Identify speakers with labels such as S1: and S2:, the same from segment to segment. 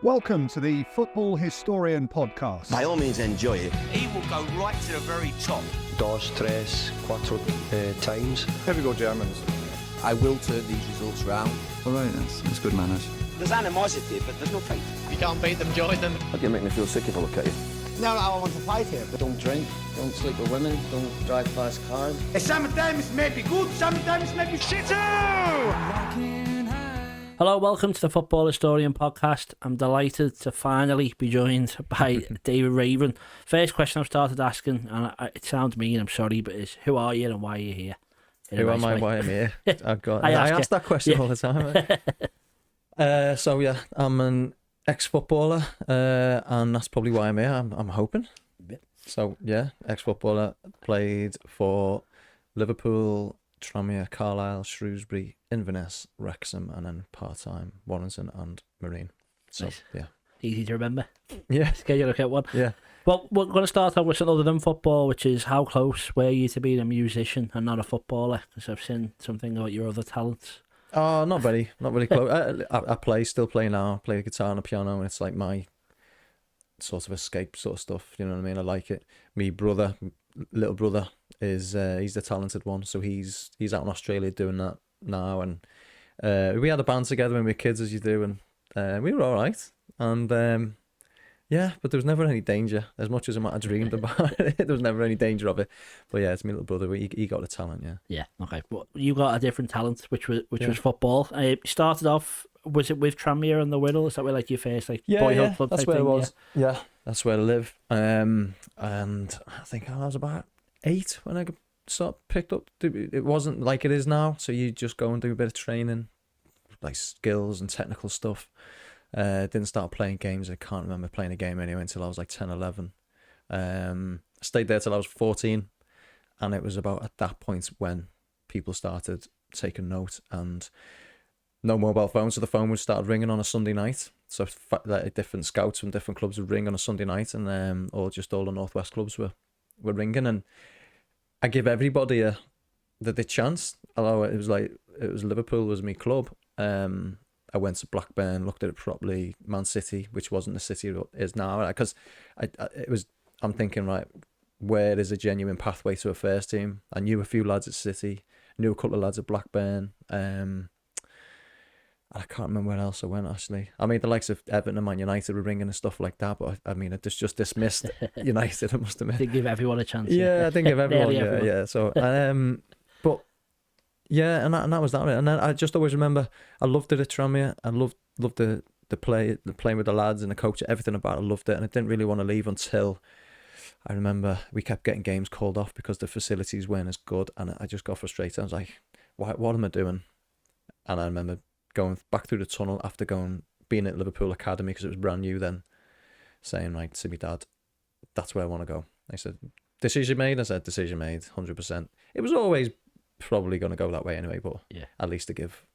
S1: Welcome to the Football Historian Podcast.
S2: By all means, enjoy it.
S3: He will go right to the very top.
S4: Dos, tres, cuatro times.
S5: Here we go, Germans.
S6: I will turn these results round.
S7: All right, that's good manners.
S2: There's animosity, but there's no fight.
S8: If you can't beat them, join them.
S5: How do you make me feel sick if I look at you?
S9: No, I want to fight here. Don't drink, don't sleep with women, don't drive fast cars.
S3: Sometimes may be good, sometimes may be shit too!
S10: Hello, welcome to the Football Historian Podcast. I'm delighted to finally be joined by David Raven. First question I've started asking, and it sounds mean, I'm sorry, but is who are you and why are you here?
S11: Who am I, why I'm here? I ask that question all the time. So yeah, I'm an ex-footballer, and that's probably why I'm here. I'm hoping. So yeah, ex-footballer, played for Liverpool, Tranmere, Carlisle, Shrewsbury, Inverness, Wrexham, and then part-time Warrington and Marine. So nice. Yeah,
S10: easy to remember.
S11: Yeah,
S10: get you look at one.
S11: Yeah.
S10: Well, we're going to start off with something other than football, which is how close were you to being a musician and not a footballer? Because I've seen something about your other talents.
S11: Oh, not really close. I still play now. I play the guitar and the piano, and it's like my sort of escape sort of stuff. You know what I mean? I like it. Me little brother is he's the talented one, so he's out in Australia doing that now. And we had a band together when we were kids, as you do, and we were all right. And yeah, but there was never any danger. As much as I might have dreamed about it, there was never any danger of it. But yeah, it's my little brother. He got the talent. Yeah.
S10: Okay. Well, you got a different talent, which was football. You started off. Was it with Tranmere and the Whittle? Is that where like your first boyhood club?
S11: That's
S10: type
S11: where
S10: thing?
S11: it was. Yeah, that's where I live. And I think I was about 8 when I sort of picked up. It wasn't like it is now. So you just go and do a bit of training, like skills and technical stuff. Didn't start playing games. I can't remember playing a game anyway until I was like 10, 11. Stayed there till I was 14, and it was about at that point when people started taking note, and no mobile phones, so the phone would start ringing on a Sunday night. So like, different scouts from different clubs would ring on a Sunday night, and all the Northwest clubs were ringing, and I give everybody the chance. Although it was Liverpool was my club. I went to Blackburn, looked at it properly. Man City, which wasn't the city it is now, because I'm thinking, right, where is a genuine pathway to a first team? I knew a few lads at City, knew a couple of lads at Blackburn. I can't remember where else I went, actually. I mean, the likes of Everton and Man United were ringing and stuff like that, but I mean, I just dismissed United, I must admit.
S10: Didn't give everyone a chance.
S11: Yeah, I didn't give everyone. Yeah. So, but yeah, and that was that. And then I just always remember, I loved it at Tranmere. I loved the playing with the lads and the coach, everything about it. I loved it, and I didn't really want to leave until I remember we kept getting games called off because the facilities weren't as good, and I just got frustrated. I was like, what am I doing? And I remember going back through the tunnel after being at Liverpool Academy, because it was brand new then, saying right to my dad, that's where I want to go. I said, decision made? I said, decision made, 100%. It was always probably going to go that way anyway, but at least to give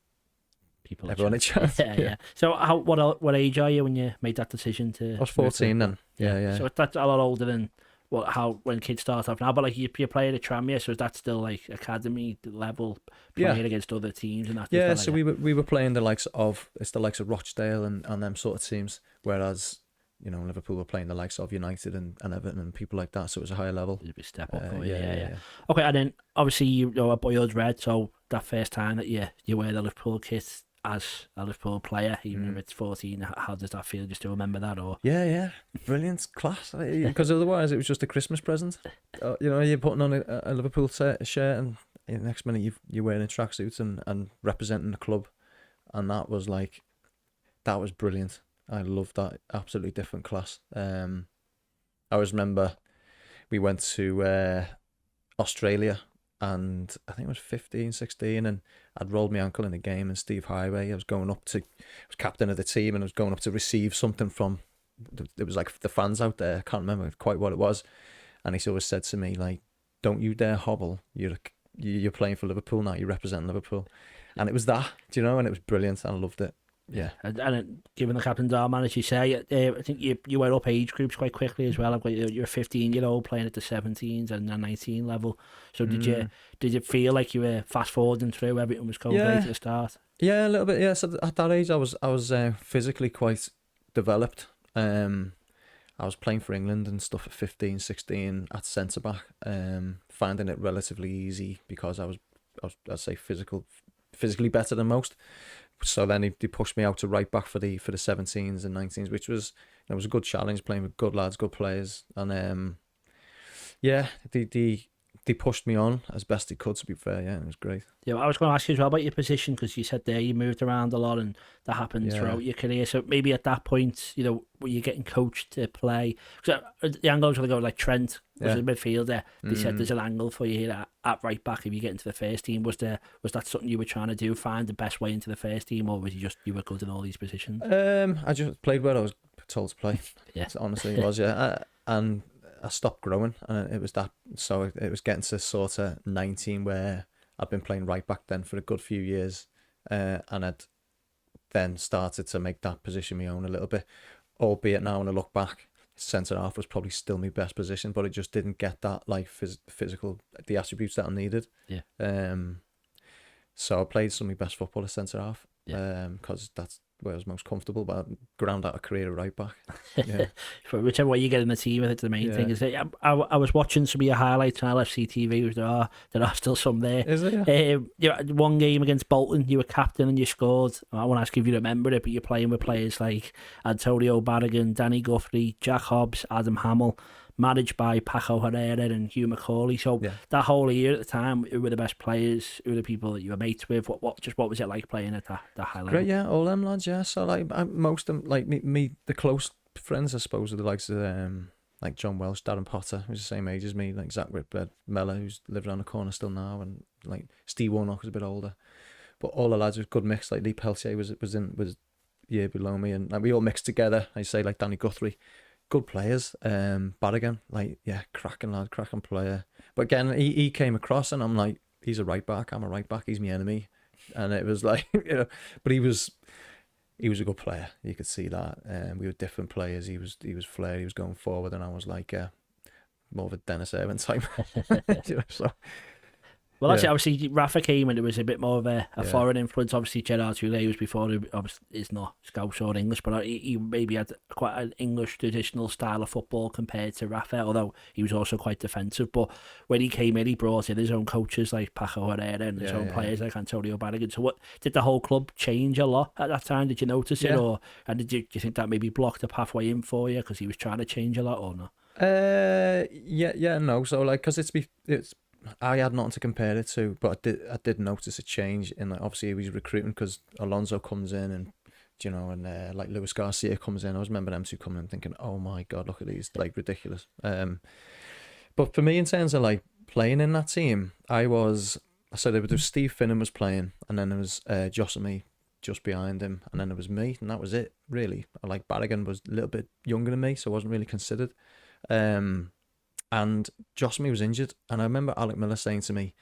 S11: everyone a chance.
S10: Yeah. So what age are you when you made that decision to...
S11: I was 14 then. Yeah.
S10: So that's a lot older than when kids start off now, but like you're playing at Tranmere, so is that still like academy level playing against other teams and that?
S11: Yeah, so we were playing the likes of Rochdale and them sort of teams, whereas Liverpool were playing the likes of United and Everton and people like that, so it was a higher level.
S10: It was a bit step up. Yeah. Okay, and then obviously you boyhood's red, so that first time that you wear the Liverpool kit as a Liverpool player, even if it's 14, how does that feel? Just to remember that, or
S11: yeah, brilliant, class. Because otherwise, it was just a Christmas present. You're putting on a Liverpool shirt, and the next minute you're wearing a tracksuit and representing the club, and that was brilliant. I loved that. Absolutely different class. I always remember we went to Australia. And I think I was 15, 16, and I'd rolled my ankle in a game, and Steve Highway, I was captain of the team, and I was going up to receive something from, it was like the fans out there, I can't remember quite what it was, and he always said to me, like, don't you dare hobble, you're playing for Liverpool now, you represent Liverpool, and it was that, and it was brilliant, and I loved it. Yeah,
S10: and given the captain's arm, as you say, I think you went up age groups quite quickly as well. You're a 15-year-old playing at the 17s and the 19 level. So did you feel like you were fast forwarding through, everything was going great at the start?
S11: Yeah, a little bit. Yeah, so at that age, I was physically quite developed. I was playing for England and stuff at 15, 16 at centre back, finding it relatively easy because I was I'd say physically better than most. So then they pushed me out to right back for the 17s and 19s, which was, it was a good challenge, playing with good lads, good players, and they pushed me on as best they could, to be fair. Yeah, it was great.
S10: Yeah, I was going to ask you as well about your position, because you said there you moved around a lot and that happened throughout your career. So maybe at that point, you know, were you getting coached to play? Because the angle I was going to go, like Trent was a midfielder. They said there's an angle for you here at right back if you get into the first team. Was that something you were trying to do, find the best way into the first team, or was you were good in all these positions?
S11: I just played where I was told to play.
S10: Yeah,
S11: so honestly, it was. And I stopped growing, and it was that. So it was getting to sort of 19 where I'd been playing right back then for a good few years, and I'd then started to make that position my own a little bit. Albeit now when I look back, centre half was probably still my best position, but it just didn't get that like physical, the attributes that I needed.
S10: Yeah.
S11: So I played some of my best football as centre half. Because that's where I was most comfortable, but I ground out a career at right back. Yeah.
S10: For whichever way you get in the team, I think the main thing is that I was watching some of your highlights on LFC TV, which there are still some there.
S11: Is there?
S10: One game against Bolton, you were captain and you scored. I won't ask if you remember it, but you're playing with players like Antonio Barragan, Danny Guthrie, Jack Hobbs, Adam Hamill, managed by Paco Herrera and Hugh Macaulay. So that whole year at the time, who were the best players? Who were the people that you were mates with? What was it like playing at that high level?
S11: Great, yeah, all them lads, yeah. So like most of them, like me, the close friends, I suppose, are the likes of like John Welsh, Darren Potter, who's the same age as me, like Zach Whitbread, Mella, who's lived around the corner still now, and like Steve Warnock was a bit older. But all the lads was a good mix. Like Lee Peltier was a year below me, and like we all mixed together. I say like Danny Guthrie. Good players. Barragan, like, yeah, cracking lad, cracking player. But again, he came across and I'm like, he's a right back, I'm a right back, he's my enemy. And it was like, you know, but he was a good player. You could see that. We were different players. He was flair, he was going forward, and I was like more of a Dennis Irvin type. You know, so.
S10: Well, actually, obviously, Rafa came and it was a bit more of a foreign influence. Obviously, Gerrard was before, obviously, is not Scouse or English, but he maybe had quite an English traditional style of football compared to Rafa, although he was also quite defensive. But when he came in, he brought in his own coaches like Paco Herrera and his own players like Antonio Barragan. So did the whole club change a lot at that time? Did you notice it? And do you think that maybe blocked the pathway in for you because he was trying to change a lot or not?
S11: No. So, like, because it's I had nothing to compare it to, but I did notice a change in, like, obviously he was recruiting because Alonso comes in and, you know, and like Luis Garcia comes in. I always remember them two coming in thinking, oh my God, look at these, like, ridiculous. But for me, in terms of like playing in that team, there was Steve Finnan was playing, and then there was Josemi just behind him, and then there was me, and that was it, really. Like, Barragan was a little bit younger than me, so I wasn't really considered. And Josemi was injured, and I remember Alec Miller saying to me,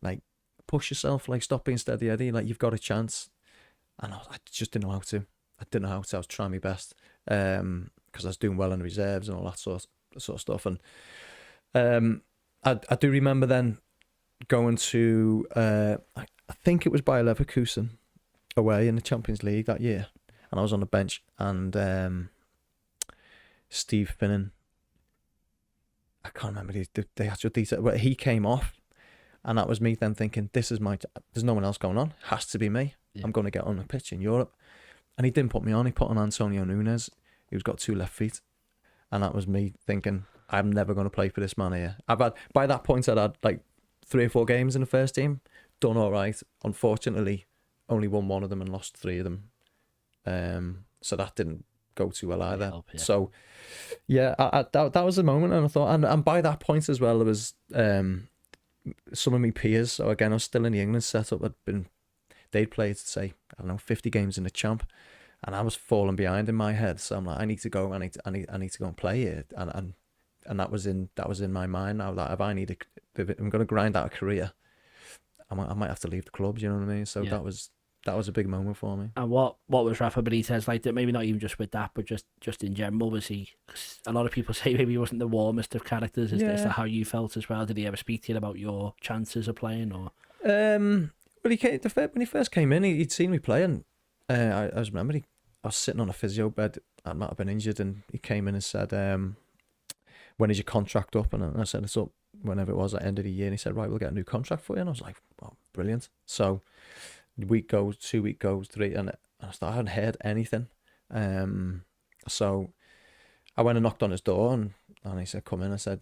S11: like, push yourself, like, stop being steady Eddie, like, you've got a chance. And I just didn't know how to. I was trying my best, because I was doing well in the reserves and all that sort of stuff. And I do remember then going to, I think it was Bayer Leverkusen away in the Champions League that year, and I was on the bench, and Steve Finnan, I can't remember the actual detail, but he came off, and that was me then thinking, there's no one else going on, has to be me. I'm going to get on the pitch in Europe. And he didn't put me on, he put on Antonio Nunes, who's got 2 left feet, and that was me thinking, I'm never going to play for this man here. By that point I'd had like 3 or 4 games in the first team, done all right. Unfortunately, only won 1 of them and lost 3 of them. So that didn't go too well either. So that was the moment, and I thought, and by that point as well, there was some of my peers. So again, I was still in the England setup. They'd played, say, I don't know, 50 games in the champ, and I was falling behind in my head. So I'm like, I need to go and play here, and that was in my mind now, that if I'm going to grind out a career, I might have to leave the club. You know what I mean? So that was a big moment for me.
S10: And what was Rafa Benitez like? That maybe not even just with that, but just in general, was he? Cause a lot of people say maybe he wasn't the warmest of characters. Is that how you felt as well? Did he ever speak to you about your chances of playing? Or
S11: well, when he first came in, he'd seen me playing. I remember was sitting on a physio bed. I might have been injured, and he came in and said, when is your contract up? And I said, it's up whenever it was at the end of the year. And he said, right, we'll get a new contract for you. And I was like, oh, brilliant. So week goes, 2 week goes, 3, and I hadn't heard anything. So I went and knocked on his door, and he said, come in. I said,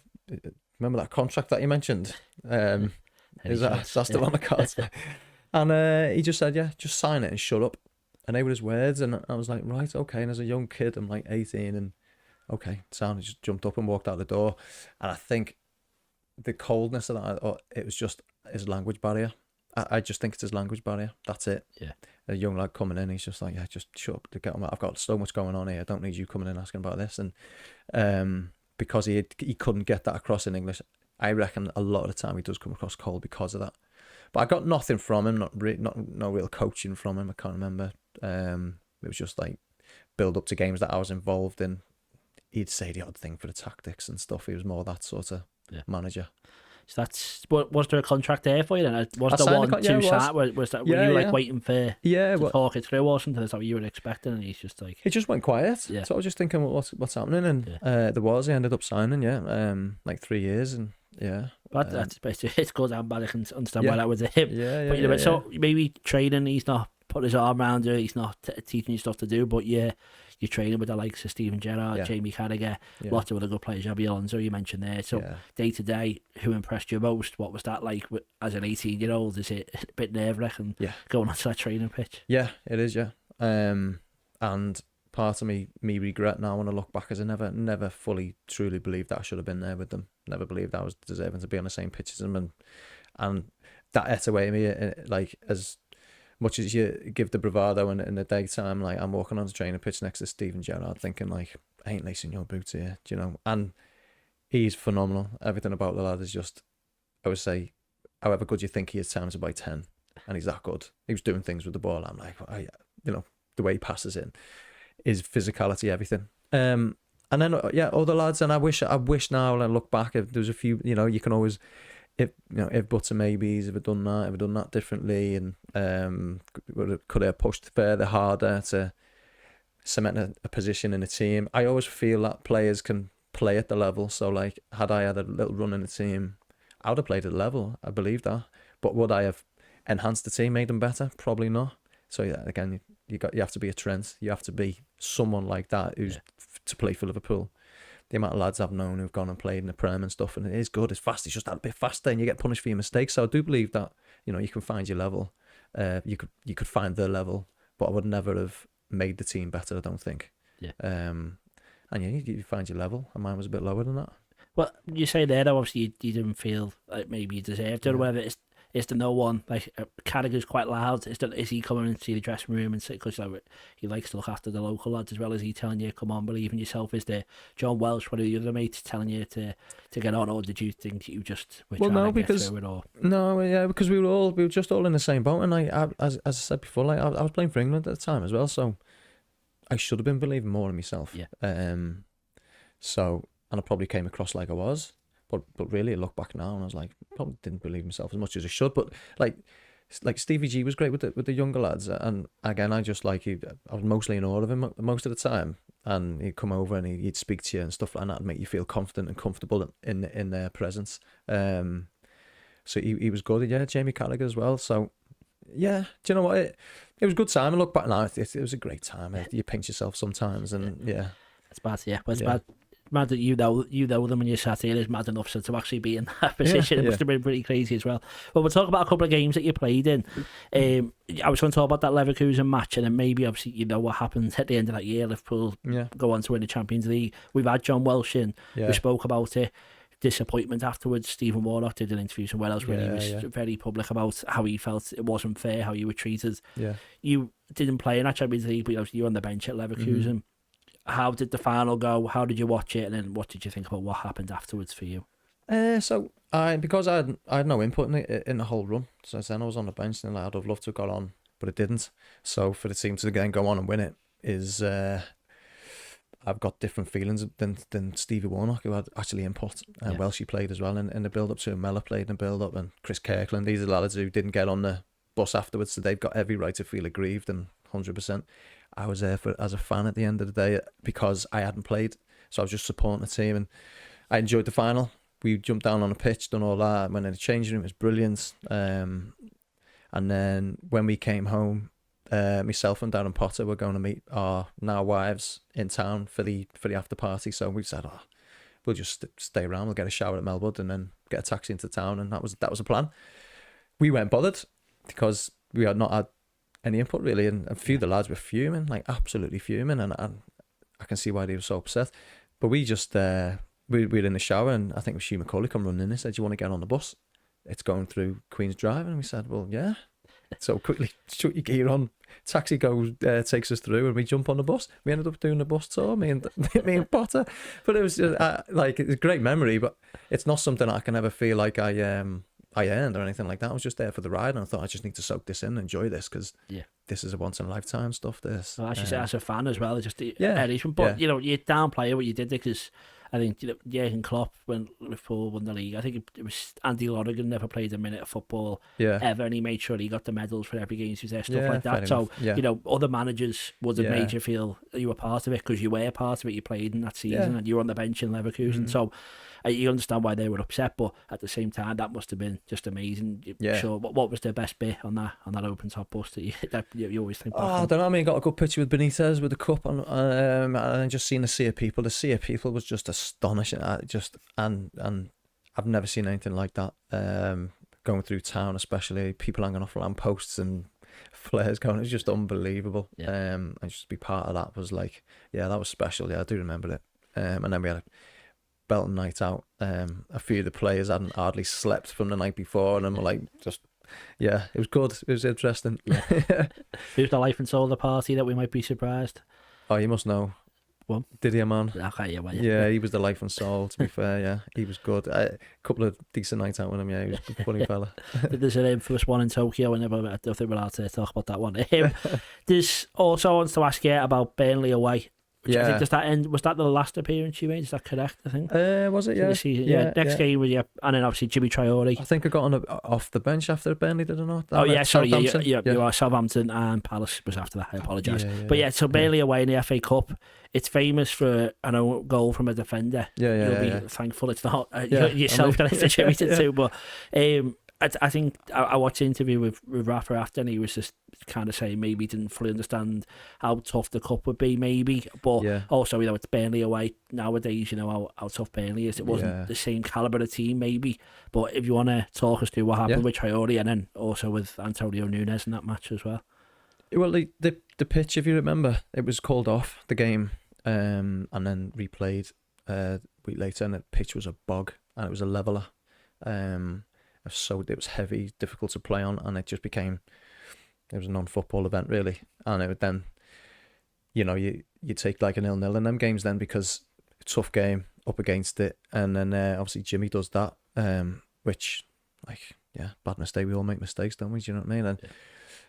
S11: remember that contract that you mentioned? Is that still on the cards? And he just said, yeah, just sign it and shut up. And they were his words, and I was like, right, okay. And as a young kid, I'm like 18, and okay, Sam just jumped up and walked out the door. And I think the coldness of that, it was just his language barrier. I just think it's his language barrier. That's it.
S10: Yeah.
S11: A young lad coming in, he's just like, yeah, just shut up. Get on. I've got so much going on here. I don't need you coming in asking about this. And because he couldn't get that across in English, I reckon a lot of the time he does come across cold because of that. But I got nothing from him, no real coaching from him. I can't remember. It was just like build up to games that I was involved in. He'd say the odd thing for the tactics and stuff. He was more that sort of manager. So
S10: was there a contract there for you then? Was there one too sad? Was that were you like waiting for to talk it through or something? Is that what you were expecting? And he's just like,
S11: it just went quiet. Yeah. So I was just thinking, well, what's happening? And he ended up signing, like 3 years, and
S10: but that's it's good and bad. I can understand why that was him. So maybe training, he's not putting his arm around you, he's not teaching you stuff to do, but you're training with the likes of Steven Gerrard, Jamie Carragher, lots of other good players. Xabi Alonso you mentioned there. So day to day, who impressed you most? What was that like as an 18-year-old? Is it a bit nerve-wracking going onto that training pitch?
S11: Yeah, it is. And part of me regret now when I look back is I never fully truly believed that I should have been there with them. Never believed I was deserving to be on the same pitch as them, and that ate away at me. Like, as much as you give the bravado in the daytime, like I'm walking on the training pitch next to Steven Gerrard thinking like, I ain't lacing your boots here, do you know? And he's phenomenal. Everything about the lad is just, I would say, however good you think he is times by 10, and he's that good. He was doing things with the ball. I'm like, the way he passes in, his physicality, everything. And then other lads, and I wish now, when I look back, if there's a few, you can always, if buts and maybes, if I'd done that differently, and could I have pushed further, harder to cement a position in a team. I always feel that players can play at the level. So like, had I had a little run in the team, I would have played at the level. I believe that. But would I have enhanced the team, made them better? Probably not. So again, you have to be a Trent. You have to be someone like that who's to play for Liverpool. The amount of lads I've known who've gone and played in the Prem and stuff, and it is good, it's fast, it's just that bit faster, and you get punished for your mistakes. So I do believe that you can find your level. You could find the level, but I would never have made the team better, I don't think. And you find your level, and mine was a bit lower than that.
S10: Well, you say there though, obviously you didn't feel like maybe you deserved it or whatever. Is there no one, like Carragher's quite loud, is he coming into the dressing room and say, because he likes to look after the local lads as well, as he telling you, come on, believe in yourself? Is there John Welsh, one of the other mates, telling you to get on, or did you think you just were trying to get through it all?
S11: No, because we were just all in the same boat, and as I said before, like I was playing for England at the time as well, so I should have been believing more in myself. So, and I probably came across like I was. But really, I look back now and I was like, probably didn't believe myself as much as I should. But like Stevie G was great with the younger lads, and again, I just I was mostly in awe of him most of the time. And he'd come over and he'd speak to you and stuff like that, and make you feel confident and comfortable in their presence. So he was good. Jamie Carragher as well. So do you know what? It was a good time. I look back now, it was a great time. You pinch yourself sometimes, and
S10: it's bad. It's bad. Mad that you know them when you sat here is mad enough, so to actually be in that position, it must have been pretty crazy as well. But we'll talk about a couple of games that you played in. I was going to talk about that Leverkusen match, and then maybe obviously what happened at the end of that year. Liverpool go on to win the Champions League. We've had John Welsh in. We spoke about it. Disappointment afterwards. Stephen Warnock did an interview somewhere else where he was very public about how he felt it wasn't fair, how you were treated. You didn't play in that Champions League, but obviously you were on the bench at Leverkusen. Mm-hmm. How did the final go? How did you watch it? And then what did you think about what happened afterwards for you?
S11: So because I had no input in the whole run. So then I was on the bench, and I'd have loved to have got on, but it didn't. So for the team to then go on and win it is, I've got different feelings than Stevie Warnock, who had actually input. And Welshie played as well in the build-up to him. Mella played in the build-up, and Chris Kirkland. These are the lads who didn't get on the bus afterwards, so they've got every right to feel aggrieved and 100%. I was there for as a fan at the end of the day because I hadn't played, so I was just supporting the team, and I enjoyed the final. We jumped down on the pitch, done all that, went in the changing room. It was brilliant. And then when we came home, myself and Darren Potter were going to meet our now wives in town for the after party. So we said, we'll just stay around. We'll get a shower at Melwood and then get a taxi into town. And that was the plan. We weren't bothered because we had not had any input really, and a few of the lads were fuming, like absolutely fuming, and I can see why they were so upset. But we just we were in the shower, and I think it was Hugh McCauley come running in and said, "Do you want to get on the bus? It's going through Queen's Drive." And we said, "Well, yeah." So quickly, shut your gear on. Taxi goes, takes us through, and we jump on the bus. We ended up doing the bus tour, me and Potter. But it was just, like, it's a great memory, but it's not something I can ever feel like I earned or anything like that. I was just there for the ride, and I thought I just need to soak this in and enjoy this because this is a once in a lifetime stuff. This,
S10: well, as a fan as well, just but
S11: yeah.
S10: You downplay what you did there because I think Jurgen Klopp, when Liverpool won the league, I think it was Andy Lorigan never played a minute of football ever, and he made sure he got the medals for every game he was there, stuff like that. So other managers would have made you feel you were part of it because you were part of it. You played in that season and you were on the bench in Leverkusen. So you understand why they were upset, but at the same time, that must have been just amazing. Sure, what was the best bit on that open top bus that you always think back on?
S11: I don't know. I mean, got a good picture with Benitez with the cup on, and just seeing the sea of people. The sea of people was just astonishing. And I've never seen anything like that. Going through town, especially people hanging off lampposts and flares going. It was just unbelievable. And just to be part of that was like, that was special. Yeah, I do remember it. And then we had a Belton night out. A few of the players hadn't hardly slept from the night before, and then were like, it was good. It was interesting.
S10: Who's the life and soul of the party that we might be surprised?
S11: Oh, you must know.
S10: What?
S11: Didier Man.
S10: Okay,
S11: he was the life and soul, to be fair. He was good. A couple of decent nights out with him. He was a funny fella.
S10: There's an infamous one in Tokyo. I don't think we're allowed to talk about that one. There's also wants to ask you about Burnley away. Which I think does that end? Was that the last appearance you made? Is that correct? I think.
S11: Was it? Yeah.
S10: Season? Next game was and then obviously Jimmy Traore.
S11: I think I got on off the bench after Burnley, did I not?
S10: Sorry, you are Southampton and Palace was after that. I apologise. But so Burnley away in the FA Cup. It's famous for an own goal from a defender. You'll be thankful it's not yourself that it's attributed to. But I think I watched an interview with Rafa after, and he was just kind of saying maybe he didn't fully understand how tough the cup would be, maybe. But also, it's Burnley away nowadays. How tough Burnley is. It wasn't the same calibre of team, maybe. But if you want to talk us through what happened with Traore, and then also with Antonio Nunes in that match as well.
S11: Well, the pitch, if you remember, it was called off the game, and then replayed a week later, and the pitch was a bog, and it was a leveller. So it was heavy, difficult to play on, and it just became, it was a non-football event really. And it would then, you take like a 0-0 in them games then, because tough game up against it, and then obviously Jimmy does that, which bad mistake. We all make mistakes, don't we? Do you know what I mean? And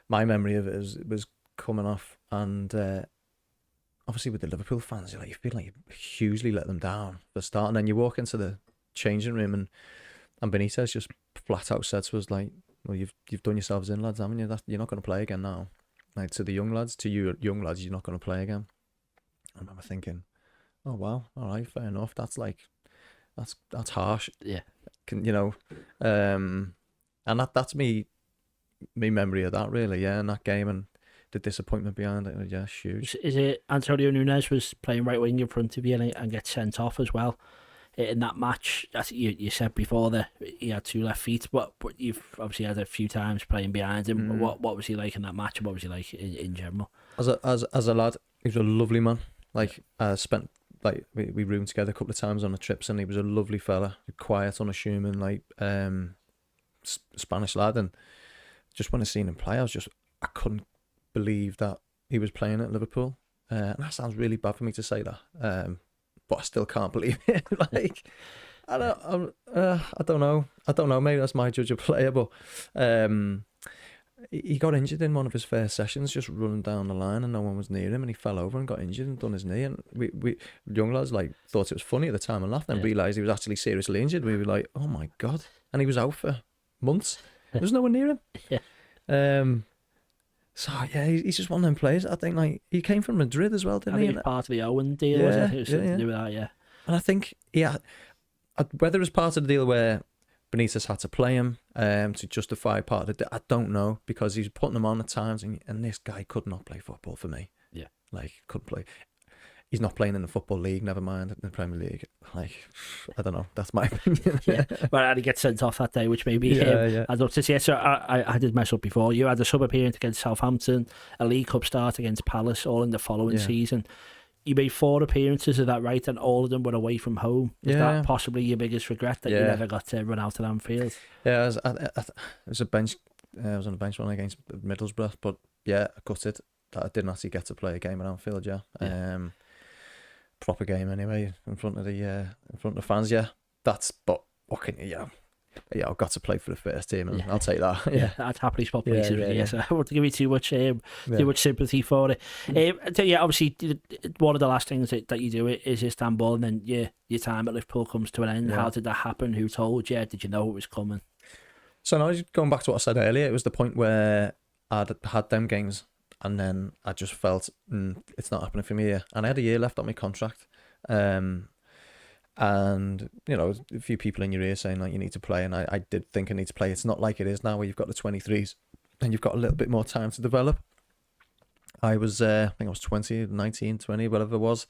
S11: my memory of it was coming off, and obviously with the Liverpool fans, you feel like you hugely let them down for the start, and then you walk into the changing room and Benitez just flat out said to us, like, well, you've done yourselves in, lads, haven't you? You're not going to play again now. Like, to the young lads, to you young lads, you're not going to play again. I remember thinking, oh wow, all right, fair enough. That's harsh.
S10: Yeah.
S11: And that's me memory of that really, in that game, and the disappointment behind it, huge.
S10: Is it Antonio Nunes was playing right wing in front of you and gets sent off as well? In that match, as you said before, that he had two left feet, but you've obviously had a few times playing behind him. What was he like in that match, and what was he like in general? As
S11: a lad, he was a lovely man. Spent we roomed together a couple of times on the trips, and he was a lovely fella, quiet, unassuming, Spanish lad. And just when I seen him play, I couldn't believe that he was playing at Liverpool. And that sounds really bad for me to say that. But I still can't believe it. I don't know. Maybe that's my judge of player, but he got injured in one of his first sessions, just running down the line, and no one was near him, and he fell over and got injured and done his knee. And we young lads thought it was funny at the time and laughed, and realised he was actually seriously injured. We were like, oh my god! And he was out for months. There was no one near him. So yeah, he's just one of them players. I think like he came from Madrid as well, didn't he?
S10: He was part of the Owen deal, was it? It was something to do with that, yeah.
S11: And I think whether it was part of the deal where Benitez had to play him to justify part of it, I don't know, because he's putting him on at times, and this guy could not play football for me.
S10: Yeah,
S11: like couldn't play. He's not playing in the Football League, never mind in the Premier League. Like, I don't know. That's my opinion.
S10: Yeah, well, and he gets sent off that day, which maybe I'd love to see. So I did mess up before. You had a sub appearance against Southampton, a League Cup start against Palace, all in the following season. You made 4 appearances, is that right? And all of them were away from home. Is that possibly your biggest regret, that you never got to run out at Anfield?
S11: Yeah, I was a bench. I was on a bench one against Middlesbrough, but yeah, I gutted that I didn't actually get to play a game at Anfield. Proper game anyway, in front of the fans. Yeah, but what can you? Yeah, I've got to play for the first team, and I'll take that. Yeah,
S10: I'd happily spot places. So I won't give you too much sympathy for it. Obviously, one of the last things that you do is Istanbul, and then your time at Liverpool comes to an end. How did that happen? Who told you? Did you know it was coming?
S11: So now, going back to what I said earlier, it was the point where I'd had them games, and then I just felt it's not happening for me here. And I had a year left on my contract. And a few people in your ear saying like you need to play, and I did think I need to play. It's not like it is now where you've got the 23s and you've got a little bit more time to develop. I was I think I was 20, 19, 20, whatever it was,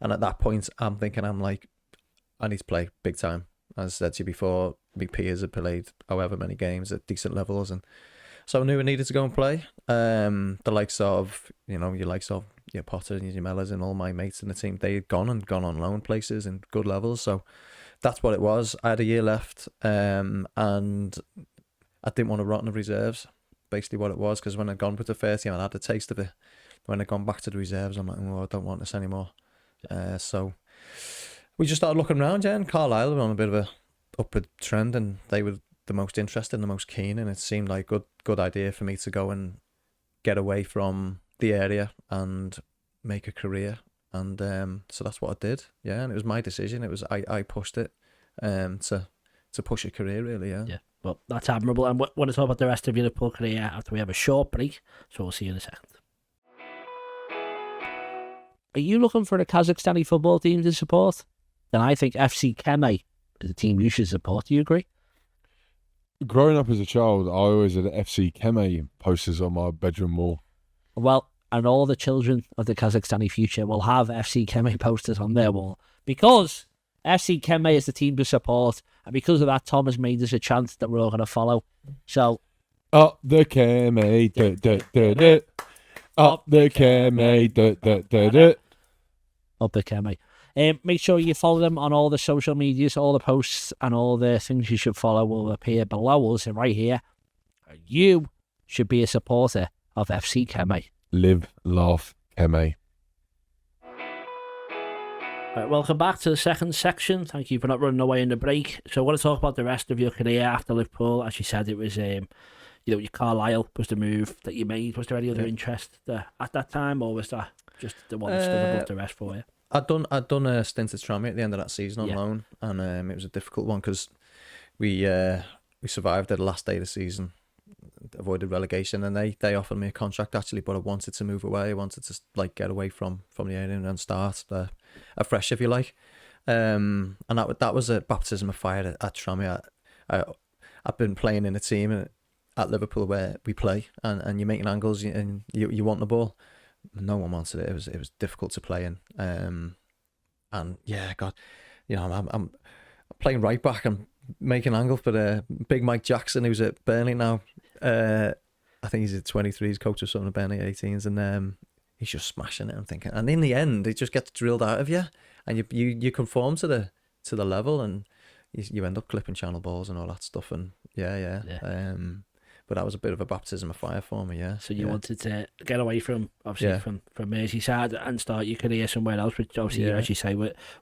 S11: and at that point I'm thinking, I'm like, I need to play big time. As I said to you before, my peers had played however many games at decent levels, and so I knew I needed to go and play. The likes of your Potter and your Mellors and all my mates in the team, they had gone on loan places in good levels. So that's what it was. I had a year left, and I didn't want to rot in the reserves. Basically, what it was, because when I'd gone with the first team, I had a taste of it. When I'd gone back to the reserves, I'm like, I don't want this anymore. So we just started looking around. And Carlisle were on a bit of a upward trend, and they were the most interested and the most keen, and it seemed like good idea for me to go and get away from the area and make a career. And so that's what I did. And it was my decision. It was I pushed it to push a career, really. Yeah,
S10: well, that's admirable. And want to talk about the rest of your Liverpool career after we have a short break, so we'll see you in a second. Are you looking for a Kazakhstani football team to support? Then I think FC Keme is a team you should support. Do you agree?
S8: Growing up as a child, I always had FC Keme posters on my bedroom wall.
S10: Well, and all the children of the Kazakhstani future will have FC Keme posters on their wall, because FC Keme is the team to support, and because of that, Tom has made us a chant that we're all going to follow. So,
S8: up the Keme, da da da da. Up the Keme, da da da da.
S10: Up the Keme. Make sure you follow them on all the social medias. All the posts and all the things you should follow will appear below us and right here. You should be a supporter of FC Keme.
S8: Live, laugh, Keme.
S10: Right, welcome back to the second section. Thank you for not running away in the break. So I want to talk about the rest of your career after Liverpool. As you said, it was your Carlisle was the move that you made. Was there any other interest at that time, or was that just the one that stood above the rest for you?
S11: I'd done a stint at Tranmere at the end of that season on loan, and it was a difficult one because we survived at the last day of the season, avoided relegation, and they offered me a contract actually, but I wanted to move away. I wanted to get away from the area and start afresh, if you like. And that was a baptism of fire at Tranmere. I've been playing in a team at Liverpool where we play and you're making angles and you want the ball. No one wanted it. It was difficult to play in. And yeah, God, I'm playing right back and making angles for Big Mike Jackson, who's at Burnley now. I think he's at 23. He's coach of some of the Burnley 18s, and he's just smashing it. I'm thinking, and in the end, it just gets drilled out of you, and you conform to the level, and you end up clipping channel balls and all that stuff. And yeah. But that was a bit of a baptism of fire for me, yeah.
S10: So you wanted to get away from, obviously, from Merseyside and start your career somewhere else, which obviously, as you say,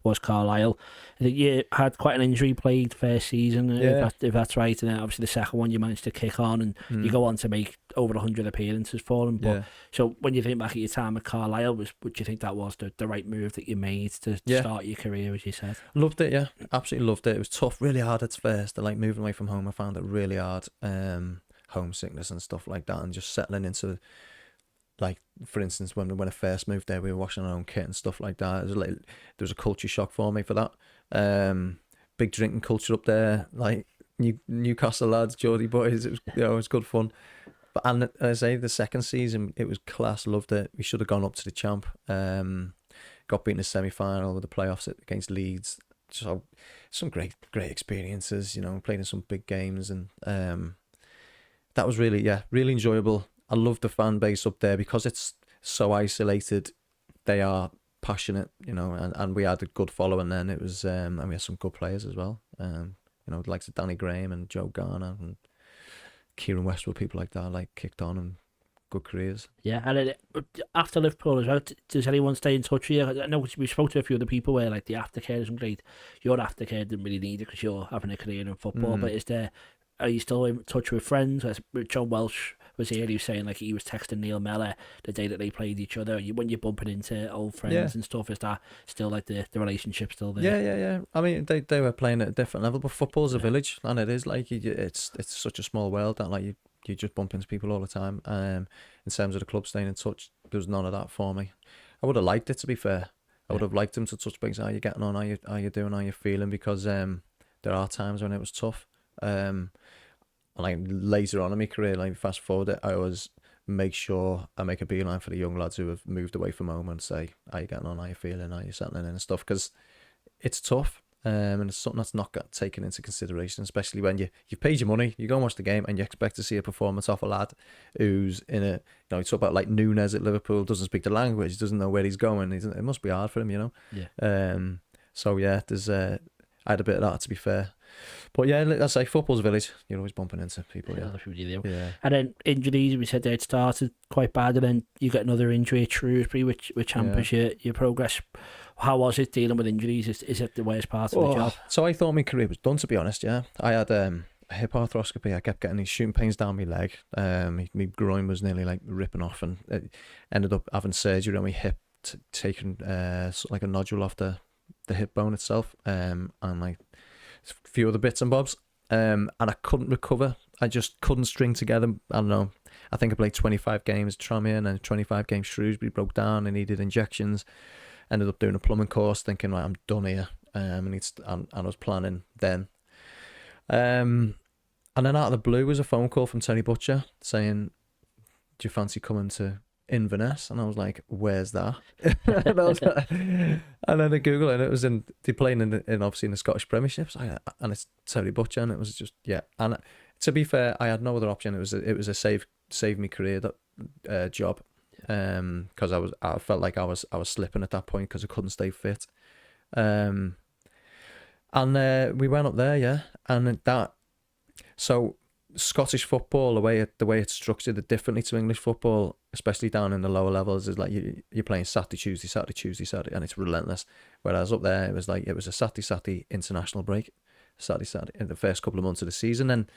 S10: was Carlisle. I think you had quite an injury-plagued first season, if that's right, and then obviously the second one you managed to kick on, and you go on to make over 100 appearances for them. But so when you think back at your time at Carlisle, would you think that was the right move that you made to start your career, as you said?
S11: Loved it, yeah. Absolutely loved it. It was tough, really hard at first. Moving away from home, I found it really hard. Homesickness and stuff like that, and just settling into like, for instance, when I first moved there, we were washing our own kit and stuff like that. It was like, there was a culture shock for me for that. Big drinking culture up there, like Newcastle lads, Geordie boys. It was, it was good fun. But and as I say, the second season, it was class. Loved it. We should have gone up to the champ. Got beaten in the semi-final with the playoffs against Leeds. So some great experiences. Played in some big games, and that was really enjoyable. I love the fan base up there because it's so isolated. They are passionate, and we had a good following then. It was, and we had some good players as well. The likes of Danny Graham and Joe Garner and Kieran Westwood, people like that, like kicked on and good careers.
S10: Yeah, and after Liverpool as well, does anyone stay in touch with you? I know we spoke to a few other people where like the aftercare isn't great. Your aftercare didn't really need it because you're having a career in football. But are you still in touch with friends? John Welsh was here. He was saying like he was texting Neil Mellor the day that they played each other. When you're bumping into old friends and stuff, is that still like the relationship still there?
S11: Yeah. I mean, they were playing at a different level, but football's a village, and it is like it's such a small world that like you just bump into people all the time. In terms of the club staying in touch, there was none of that for me. I would have liked it, to be fair. I would have liked them to touch base. How you getting on? How you doing? How you feeling? Because there are times when it was tough. And like later on in my career, like fast forward it, I always make sure I make a beeline for the young lads who have moved away from home and say, how you getting on? How you feeling? How you settling in and stuff? Because it's tough. And it's something that's not got taken into consideration, especially when you've paid your money, you go and watch the game and you expect to see a performance off a lad who's in a, you talk about like Nunes at Liverpool, doesn't speak the language, doesn't know where he's going. It must be hard for him,
S10: Yeah.
S11: So yeah, there's I had a bit of that, to be fair. But yeah, let's say football's a village. You're always bumping into people. Yeah.
S10: And then injuries, we said it started quite bad, and then you get another injury at Shrewsbury, which hampers your progress. How was it dealing with injuries? Is it the worst part of the job?
S11: So I thought my career was done, to be honest. Yeah, I had a hip arthroscopy. I kept getting these shooting pains down my leg. My groin was nearly like ripping off, and it ended up having surgery on my hip, taking like a nodule off the hip bone itself, and like a few other bits and bobs. And I couldn't recover. I just couldn't string together. I don't know. I think I played 25 games at Tranmere and then 25 games Shrewsbury, broke down. I needed injections. Ended up doing a plumbing course, thinking, right, I'm done here. And I was planning then. And then out of the blue was a phone call from Terry Butcher saying, do you fancy coming to Inverness? And I was like, where's that? and then I Googled it, and it was they playing in obviously in the Scottish Premiership. So and it's Terry Butcher, and it was just, yeah. And to be fair, I had no other option. It was a save me career job. Because I felt like I was slipping at that point because I couldn't stay fit. And we went up there, yeah. And so Scottish football, the way it's structured differently to English football, especially down in the lower levels, is like you're playing Saturday, Tuesday, and it's relentless. Whereas up there, it was a Saturday international break, Saturday in the first couple of months of the season, and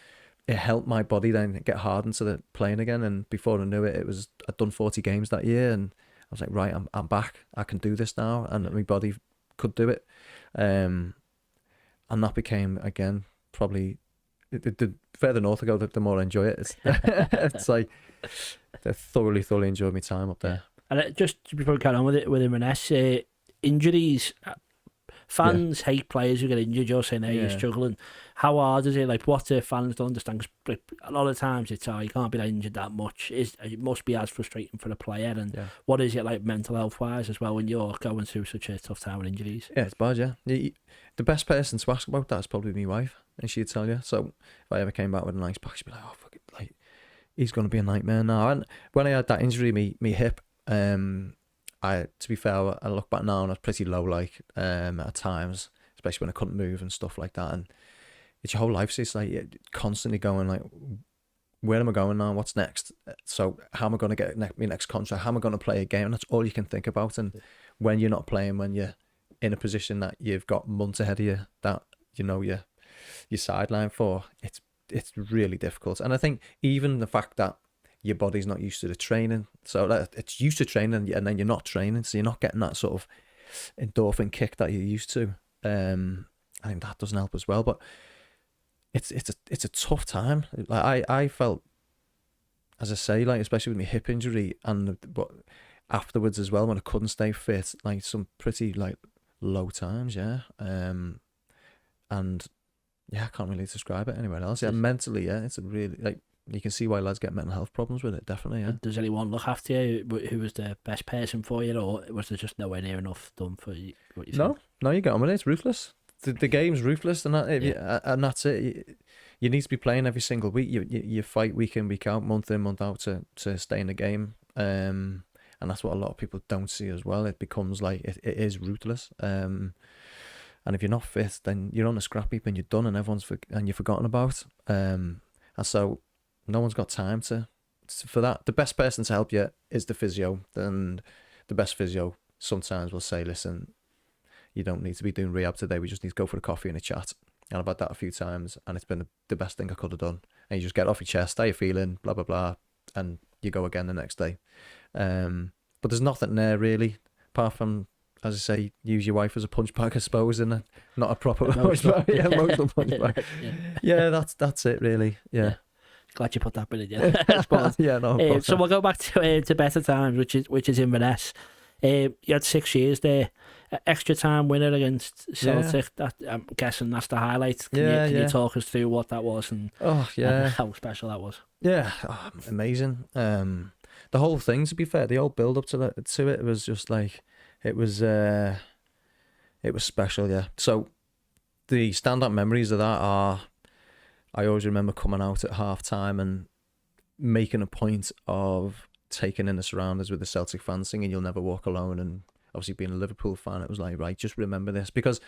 S11: it helped my body then get hardened to the playing again. And before I knew it, I'd done 40 games that year, and I was like, right, I'm back. I can do this now, and my body could do it. And that became, again, probably the further north I go, the more I enjoy it. It's like I thoroughly enjoyed my time up there. And
S10: just before we carry on with Inverness, injuries. Fans hate players who get injured. You're saying you're struggling. How hard is it? Like, what do fans don't understand? Cause a lot of times it's you can't be injured that much. It must be as frustrating for the player. And what is it like mental health wise as well when you're going through such a tough time with injuries?
S11: Yeah, it's bad. Yeah, the best person to ask about that is probably my wife, and she'd tell you. So if I ever came back with a nice pack, she'd be like, "Oh fuck it, like he's gonna be a nightmare now." And when I had that injury, me hip, to be fair, I look back now and I was pretty low, at times, especially when I couldn't move and stuff like that. And it's your whole life, so it's like constantly going like, where am I going now? What's next? So how am I going to get my next contract? How am I going to play a game? And that's all you can think about. And when you're not playing, when you're in a position that you've got months ahead of you that you're sidelined for, it's really difficult. And I think even the fact that your body's not used to the training, so that it's used to training, and then you're not training, so you're not getting that sort of endorphin kick that you're used to. I think that doesn't help as well. But it's a tough time. Like I felt as I say, like especially with my hip injury but afterwards as well when I couldn't stay fit, like some pretty like low times, yeah. And yeah, I can't really describe it anywhere else. Yeah, mentally, yeah, it's a really like you can see why lads get mental health problems with it. Definitely, yeah.
S10: Does anyone look after you? Who was the best person for you, or was there just nowhere near enough done for you? What you
S11: No, you get on with it. It's ruthless. The game's ruthless, and and that's it. You need to be playing every single week. You fight week in, week out, month in, month out to stay in the game. And that's what a lot of people don't see as well. It becomes like it is ruthless. And if you're not fit, then you're on a scrap heap and you're done, and you're forgotten about. And so no one's got time for that. The best person to help you is the physio. And the best physio sometimes will say, listen, you don't need to be doing rehab today. We just need to go for a coffee and a chat. And I've had that a few times, and it's been the best thing I could have done. And you just get off your chest, how you feeling, blah, blah, blah, and you go again the next day. But there's nothing there, really, apart from, as I say, use your wife as a punch bag, I suppose, and not a proper punch bag. Yeah, emotional punch bag. Yeah, that's it, really. Yeah.
S10: Glad you put that bit in, yeah.
S11: Yeah, no.
S10: So we'll go back to better times, which is Inverness. You had 6 years there. Extra time winner against Celtic.
S11: Yeah.
S10: I'm guessing that's the highlight. Can you talk us through what that was and how special that was?
S11: Yeah, amazing. The whole thing, to be fair, the whole build up to it was just like it was special. Yeah. So the stand-up memories of that are, I always remember coming out at half time and making a point of taking in the surroundings with the Celtic fans singing "You'll Never Walk Alone," and obviously being a Liverpool fan, it was like, right, just remember this, because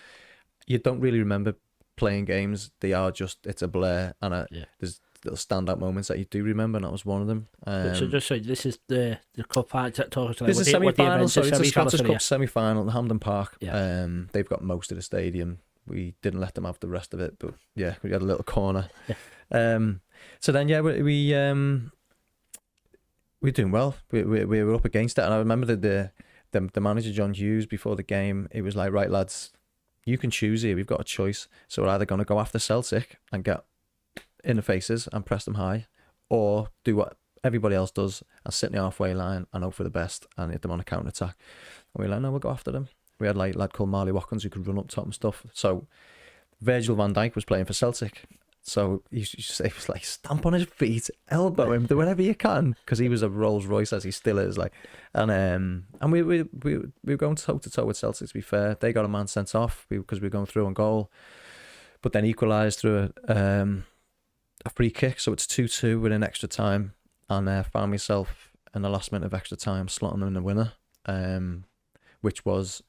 S11: you don't really remember playing games. They are just, it's a blur, and there's little standout moments that you do remember, and that was one of them.
S10: So this is the cup part.
S11: This is semi-final, sorry, it's the Scottish Cup semi-final at Hampden Park. Yeah. They've got most of the stadium. We didn't let them have the rest of it, but yeah, we had a little corner. Yeah. So then, yeah, we're doing well. We were up against it, and I remember that the manager, John Hughes, before the game, he was like, right, lads, you can choose here. We've got a choice. So we're either going to go after Celtic and get in the faces and press them high, or do what everybody else does and sit in the halfway line and hope for the best and hit them on a counter-attack. And we were like, no, we'll go after them. We had like a lad called Marley Watkins who could run up top and stuff. So Virgil van Dijk was playing for Celtic. So he was like, stamp on his feet, elbow him, do whatever you can, because he was a Rolls Royce, as he still is. Like, and we were going toe to toe with Celtic. To be fair, they got a man sent off because we were going through on goal, but then equalised through a free kick. So it's 2-2 within extra time, and found myself in the last minute of extra time slotting in the winner, which was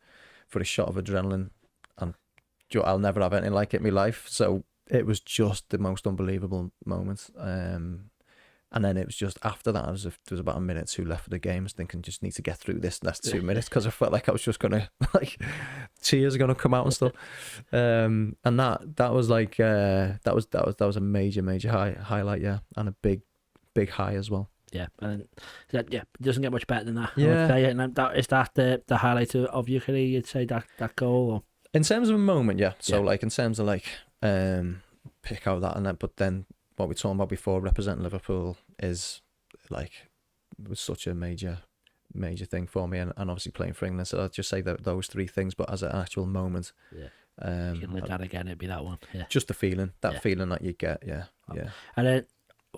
S11: for a shot of adrenaline, and I'll never have anything like it in my life. So it was just the most unbelievable moment. And then it was just after that, as if there was about a minute or two left of the game, I was thinking, just need to get through this last 2 minutes, because I felt like I was just gonna, like, tears are gonna come out and stuff. And that was like that was a major highlight, yeah, and a big high as well.
S10: Yeah, and it doesn't get much better than that.
S11: Yeah,
S10: and is that the highlight of your career? You'd say that goal, or?
S11: In terms of a moment, yeah. So like in terms of like pick out that, and then but then what we're talking about before, representing Liverpool, is like, it was such a major thing for me, and obviously playing for England. So I'd just say that those three things, but as an actual moment,
S10: you can live that again, it'd be that one. Yeah,
S11: just the feeling, feeling that you get,
S10: And then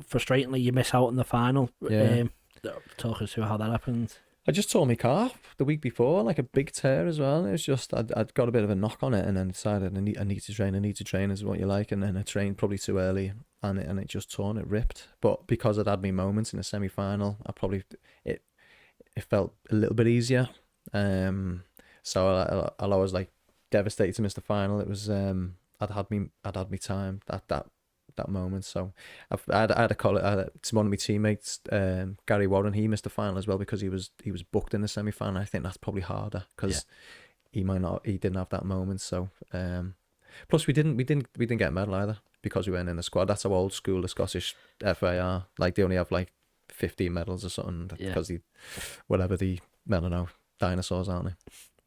S10: frustratingly, you miss out in the final.
S11: Yeah.
S10: Talk us through how that happened.
S11: I just tore my calf the week before, like a big tear as well. It was just, I'd got a bit of a knock on it, and then decided I need to train is what you like, and then I trained probably too early, and it just torn, it ripped. But because I'd had my moments in the semi-final, it felt a little bit easier. So I'll always like devastated to miss the final. It was I'd had me time that moment. So I had a call to one of my teammates, Gary Warren. He missed the final as well because he was booked in the semi-final. I think that's probably harder because he didn't have that moment. So plus we didn't get a medal either because we weren't in the squad. That's how old school the Scottish FA are. Like, they only have like 15 medals or something because I don't know, dinosaurs, aren't they?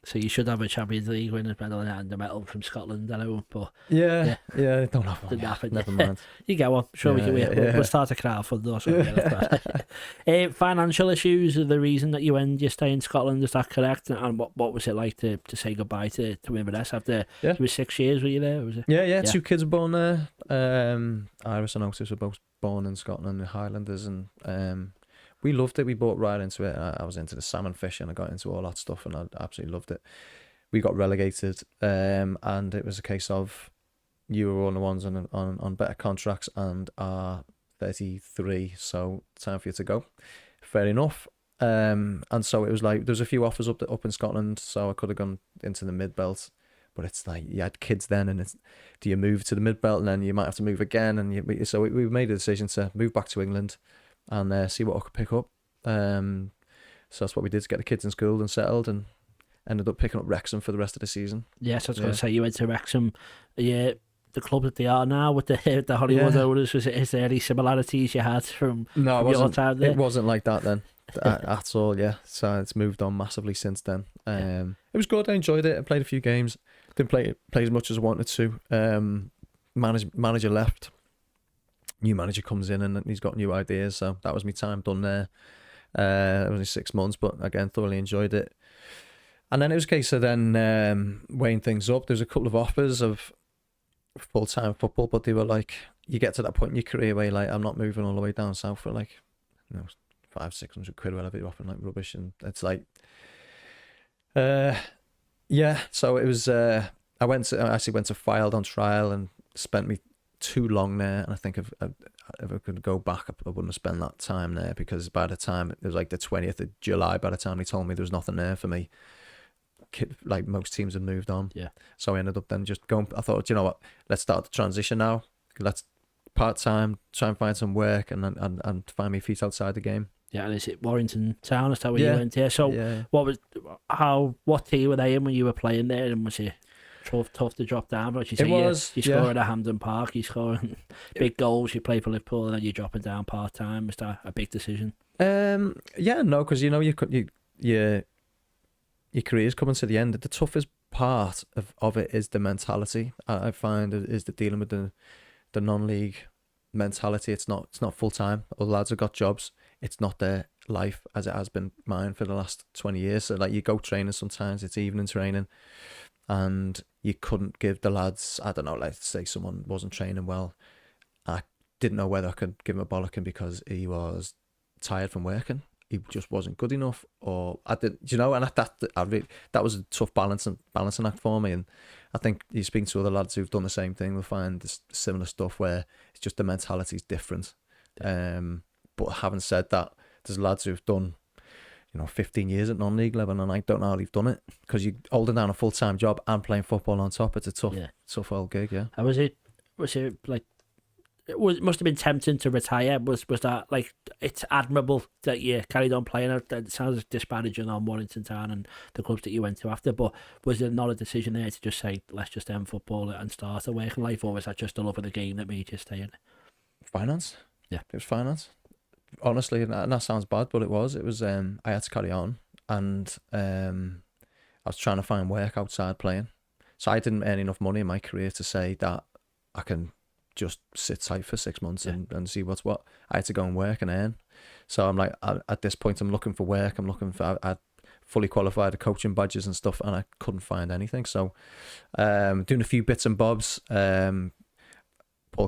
S10: So you should have a Champions League winner medal and the medal from Scotland, I know, but
S11: Yeah, don't have one.
S10: didn't happen.
S11: Never mind.
S10: You get one. Sure, we'll start a crowdfund or something. Financial issues are the reason that you end your stay in Scotland, is that correct? And what was it like to say goodbye to Inverness after it was 6 years, were you there? Was it?
S11: Yeah, 2 kids were born there. Iris and Otis were both born in Scotland, the Highlanders, and we loved it. We bought right into it. I was into the salmon fishing. I got into all that stuff, and I absolutely loved it. We got relegated, and it was a case of you were one of the ones on better contracts and are 33, so time for you to go. Fair enough. And so it was like there was a few offers up in Scotland, so I could have gone into the mid belt. But it's like you had kids then, and do you move to the mid belt, and then you might have to move again, and so we made a decision to move back to England and see what I could pick up. So that's what we did, to get the kids in school and settled, and ended up picking up Wrexham for the rest of the season.
S10: Yes, I was going to say, you went to Wrexham. The club that they are now with the Hollywood owners, is there any similarities you had from your time there?
S11: It wasn't like that then at all, yeah. So it's moved on massively since then. It was good, I enjoyed it. I played a few games. Didn't play as much as I wanted to. Manager left. New manager comes in and he's got new ideas, so that was my time done there. It was only 6 months, but again, thoroughly enjoyed it. And then it was a case of then weighing things up. There's a couple of offers of full-time football, but they were like, you get to that point in your career where you're like, I'm not moving all the way down south for like, 500-600 quid, whatever you're offering, like rubbish. And it's like, so it was, I actually went to Filed on trial and spent me too long there, and I think if I could go back, I wouldn't have spent that time there, because by the time it was like the 20th of July, by the time he told me there was nothing there for me, like most teams had moved on. Yeah. So I ended up then just going. I thought, you know what, let's start the transition now. Let's part-time, try and find some work, and find my feet outside the game.
S10: Yeah, and is it Warrington Town? Is that where you went here? So what team were they in when you were playing there, and was it tough to drop down? But you say you scoring at Hampden Park, you scoring big goals, you play for Liverpool, and then you're dropping down part time. Was that a big decision?
S11: No, because your career's coming to the end. The toughest part of it is the mentality. I find is the dealing with the non-league mentality. It's not full time. Other lads have got jobs. It's not their life as it has been mine for the last 20 years. So like, you go training sometimes, it's evening training, and you couldn't give the lads, I don't know, let's say someone wasn't training well, I didn't know whether I could give him a bollocking because he was tired from working, he just wasn't good enough, or I did, and that was a tough balancing act for me. And I think you speak to other lads who've done the same thing, they'll find this similar stuff where it's just the mentality's different. But having said that, there's lads who've done 15 years at non-league level, and I don't know how they've done it, because you're holding down a full-time job and playing football on top. It's a tough old gig, yeah.
S10: And was it like, it must have been tempting to retire? Was that like, it's admirable that you carried on playing? It sounds disparaging on Warrington Town and the clubs that you went to after, but was there not a decision there to just say, let's just end football and start a working life, or was that just the love of the game that made you stay in?
S11: Finance.
S10: Yeah.
S11: It was finance. Honestly, and that sounds bad, but it was. I had to carry on, and I was trying to find work outside playing. So I didn't earn enough money in my career to say that I can just sit tight for 6 months and see what's what. I had to go and work and earn. So I'm like, at this point, I'm looking for work. I'd fully qualified, the coaching badges and stuff, and I couldn't find anything. So doing a few bits and bobs. Paul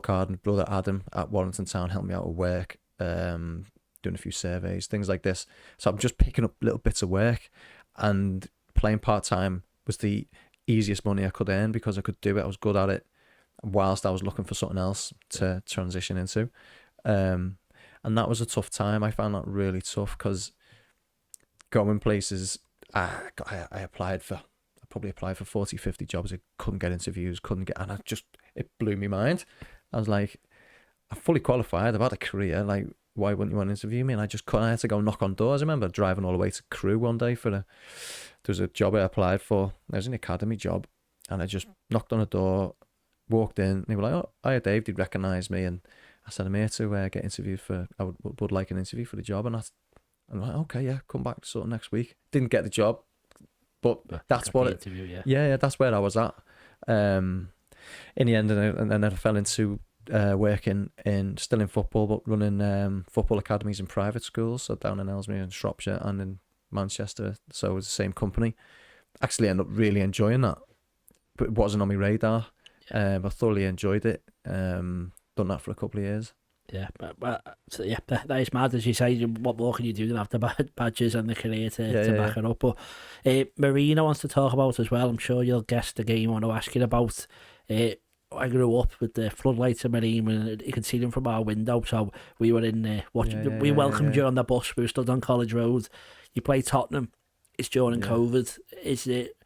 S11: Card and brother Adam at Warrington Town helped me out with work. Doing a few surveys, things like this. So I'm just picking up little bits of work, and playing part-time was the easiest money I could earn because I could do it. I was good at it whilst I was looking for something else to transition into. And that was a tough time. I found that really tough because going places, I probably applied for 40, 50 jobs. I couldn't get interviews, and it blew my mind. I was like, I'm fully qualified, I've had a career, like, why wouldn't you want to interview me? And I just couldn't. I had to go knock on doors. I remember driving all the way to Crewe one day there was a job I applied for. It was an academy job, and I just knocked on a door, walked in, and they were like, oh, hiya Dave. They'd recognise me, and I said, I'm here to get interviewed for, I would like an interview for the job. And I'm like, okay, yeah, come back sort of next week. Didn't get the job, But that's what that's where I was at. In the end, and then I fell into working still in football, but running football academies in private schools, so down in Ellesmere in Shropshire and in Manchester. So it was the same company. Actually ended up really enjoying that, but it wasn't on my radar. I thoroughly enjoyed it. Done that for a couple of years.
S10: Yeah, but so yeah, that is mad, as you say. What more can you do than have the badges and the career to back it up? But Marina wants to talk about as well. I'm sure you'll guess the game I want to ask you about. I grew up with the floodlights of Marine, and you could see them from our window. So we were in there watching. We welcomed you on the bus. We were stood on College Road. You played Tottenham. It's during COVID. Is it?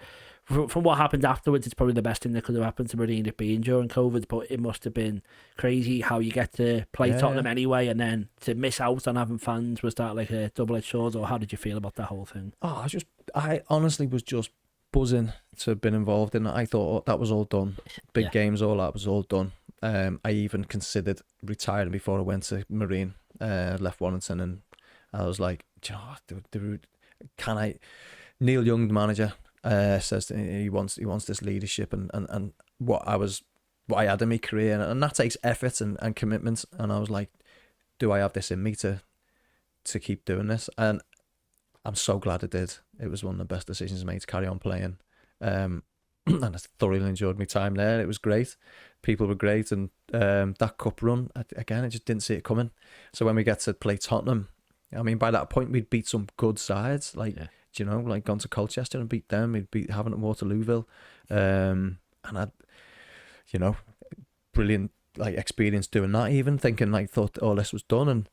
S10: From what happened afterwards, it's probably the best thing that could have happened to Marine, it being during COVID, but it must have been crazy how you get to play Tottenham anyway, and then to miss out on having fans. Was that like a double-edged sword, or how did you feel about that whole thing?
S11: Oh, I honestly was just buzzing to have been involved in it. I thought that was all done. Big games, all that was all done. I even considered retiring before I went to Marine, left Warrington, and I was like, can I... Neil Young, the manager, says that he wants this leadership and what I had in my career, and that takes effort and commitment. And I was like, do I have this in me to keep doing this? And I'm so glad I did. It was one of the best decisions made to carry on playing. And I thoroughly enjoyed my time there. It was great. People were great, and that cup run again, I just didn't see it coming. So when we get to play Tottenham, I mean, by that point we'd beat some good sides, like like gone to Colchester and beat them. We'd beat Havant and Waterlooville, and I'd, brilliant like experience doing that. Even thinking thought all this was done, and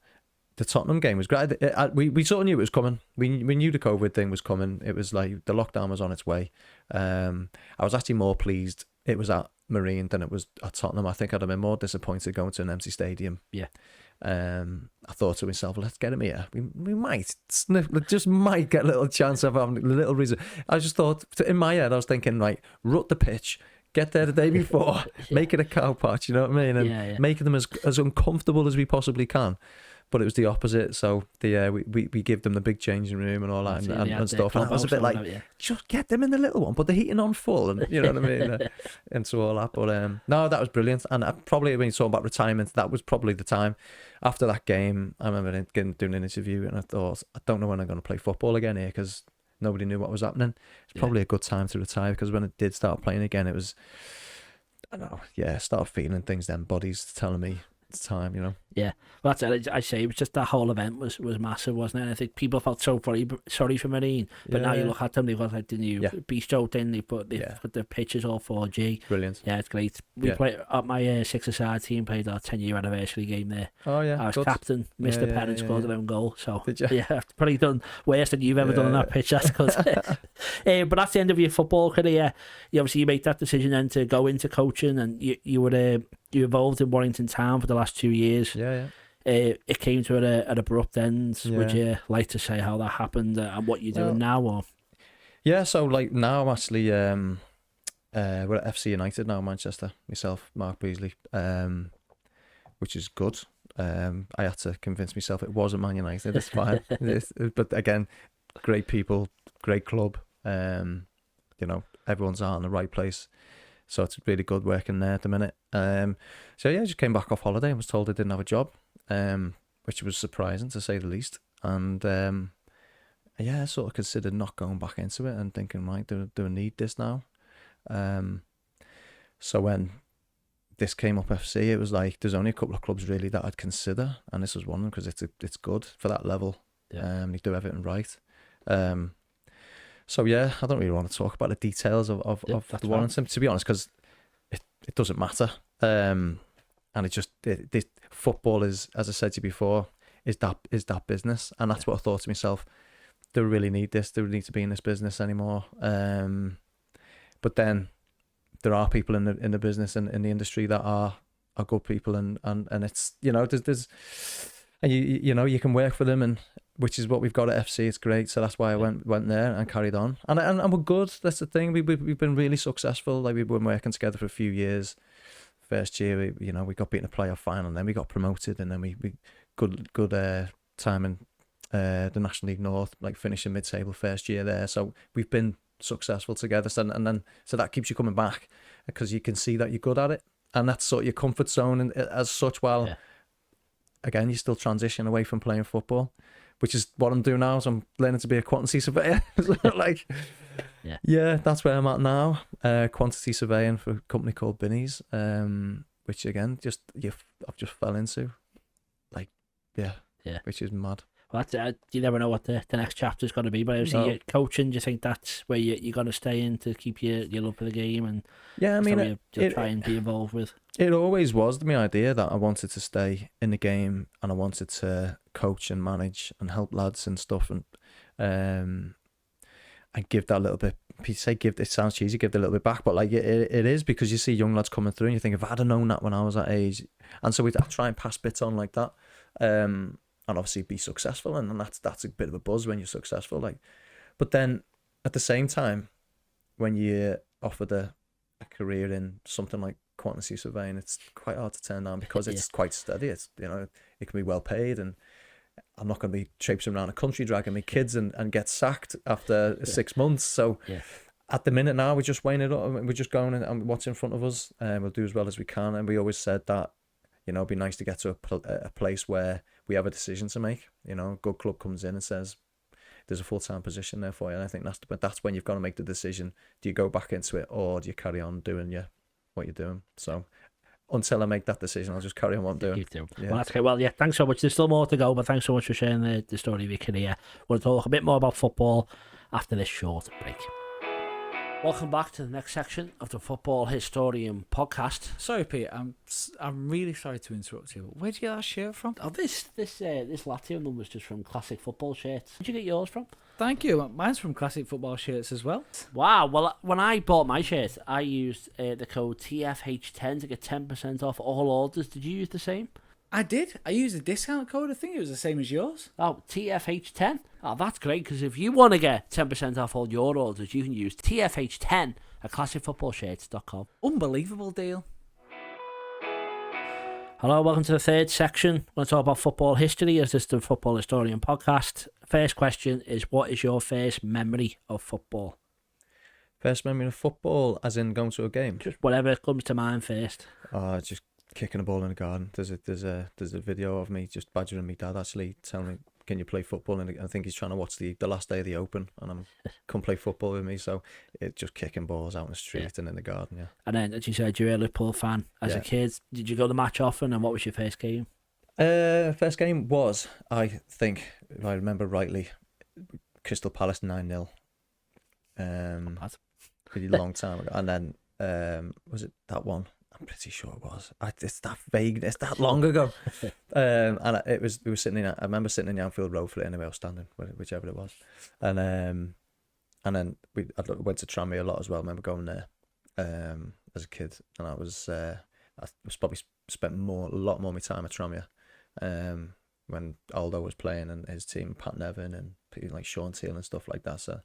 S11: the Tottenham game was great. We sort of knew it was coming. We knew the COVID thing was coming. It was like the lockdown was on its way. I was actually more pleased it was at Marine than it was at Tottenham. I think I'd have been more disappointed going to an empty stadium. Yeah. I thought to myself, let's get him here. We might get a little chance of having a little reason. I just thought, in my head, I was thinking, rut the pitch, get there the day before, make it a cow patch, you know what I mean? And making them as uncomfortable as we possibly can. But it was the opposite. So we give them the big changing room and all that and stuff. And I was a bit like, just get them in the little one, put the heating on full, and you know what I mean, and so all that. But no, that was brilliant. And I probably, when you talk about retirement, that was probably the time. After that game, I remember doing an interview, and I thought, I don't know when I'm going to play football again here, because nobody knew what was happening. It's probably a good time to retire, because when I did start playing again, it was, I don't know, start feeling things. Then bodies telling me it's time,
S10: Yeah, well, that's it. I say it was just that whole event was massive, wasn't it? And I think people felt so sorry for Marine, but now you look at them, they've got like the new bistro thing. They've put the pitches all 4G.
S11: Brilliant.
S10: Yeah, it's great. We played at my six-a-side team. Played our 10-year anniversary game there.
S11: Oh yeah,
S10: I was captain. Missed the pen and scored an own goal. So
S11: did you?
S10: Yeah, I've probably done worse than you've ever done on that pitch. That's good. But that's the end of your football career. You made that decision then to go into coaching, and you were involved in Warrington Town for the last 2 years.
S11: Yeah.
S10: It came to an abrupt end. Yeah. Would you like to say how that happened and what you're doing now? Or
S11: so now I'm actually we're at FC United now, Manchester. Myself, Mark Beasley, which is good. I had to convince myself it wasn't Man United. It's fine. But again, great people, great club. Everyone's out in the right place. So it's really good working there at the minute. I just came back off holiday and was told I didn't have a job, which was surprising to say the least. And I sort of considered not going back into it and thinking, right, do I need this now? So when this came up FC, it was like there's only a couple of clubs really that I'd consider, and this was one of them because it's good for that level. They do everything right. So I don't really want to talk about the details of the Warrington, to be honest, because it doesn't matter. And football is, as I said to you before, is that business, and that's what I thought to myself. Do we really need this? Do we need to be in this business anymore? But then there are people in the business and in the industry that are good people, and it's there's and you can work for them, and which is what we've got at FC. It's great, so that's why I went there and carried on, and we're good. That's the thing. We've been really successful. Like, we've been working together for a few years. First year, we got beaten in a playoff final, and then we got promoted, and then we good time in the National League North, like finishing mid-table first year there. So we've been successful together. So that keeps you coming back because you can see that you're good at it, and that's sort of your comfort zone. And as such, again, you still transition away from playing football, which is what I'm doing now. So I'm learning to be a quantity surveyor. That's where I'm at now. Quantity surveying for a company called Benitez, which again, I've just fell into, which is mad.
S10: Well, you never know what the next chapter's going to be, but obviously you're coaching. Do you think that's where you're going to stay in to keep your love for the game and you'll try and be involved with?
S11: It always was my idea that I wanted to stay in the game and I wanted to coach and manage and help lads and stuff and give that little bit. It sounds cheesy, give it a little bit back, but like it is, because you see young lads coming through and you think, if I'd have known that when I was that age, and so I try and pass bits on like that. And obviously be successful, and that's a bit of a buzz when you're successful. But then at the same time, when you're offered a career in something like quantity surveying, it's quite hard to turn down because it's quite steady. It's it can be well paid, and I'm not going to be traipsing around the country dragging my kids and get sacked after 6 months. So at the minute now, we're just weighing it up. We're just going and what's in front of us, and we'll do as well as we can. And we always said that it'd be nice to get to a place where we have a decision to make. A good club comes in and says, there's a full-time position there for you. And I think that's when you've got to make the decision. Do you go back into it, or do you carry on doing what you're doing? So until I make that decision, I'll just carry on what I'm doing.
S10: Yeah. Well, that's okay. Well, thanks so much. There's still more to go, but thanks so much for sharing the story of your career. We'll talk a bit more about football after this short break. Welcome back to the next section of the Football Historian podcast.
S12: Sorry, Pete, I'm really sorry to interrupt you. Where'd you get that shirt from?
S10: Oh, this Latium one was just from Classic Football Shirts. Where'd you get yours from?
S12: Thank you. Mine's from Classic Football Shirts as well.
S10: Wow. Well, when I bought my shirt, I used the code TFH10 to get 10% off all orders. Did you use the same?
S12: I did. I used a discount code. I think it was the same as yours.
S10: Oh, TFH10. Oh, that's great, because if you want to get 10% off all your orders, you can use TFH10 at classicfootballshirts.com.
S12: Unbelievable deal.
S10: Hello, welcome to the third section. We're going to talk about football history, as this is the Football Historian podcast. First question is, what is your first memory of football?
S11: First memory of football, as in going to a game?
S10: Just whatever comes to mind first.
S11: Just kicking a ball in the garden. There's a video of me just badgering my dad, actually telling me, can you play football? And I think he's trying to watch the last day of the Open, and I'm come play football with me. So it's just kicking balls out in the street and in the garden. Yeah.
S10: And then, as you said, you're a Liverpool fan. As a kid, did you go to the match often? And what was your first game?
S11: First game was, I think, if I remember rightly, Crystal Palace 9-0. Pretty long time ago. And then was it that one? I'm pretty sure it was. It's that vague. It's that long ago. And we were sitting in. I remember sitting in the Anfield Road for it anyway, or standing, whichever it was. And then I went to Tranmere a lot as well. I remember going there as a kid, and I was probably spent a lot more of my time at Tranmere when Aldo was playing and his team, Pat Nevin and people like Sean Teal and stuff like that. So.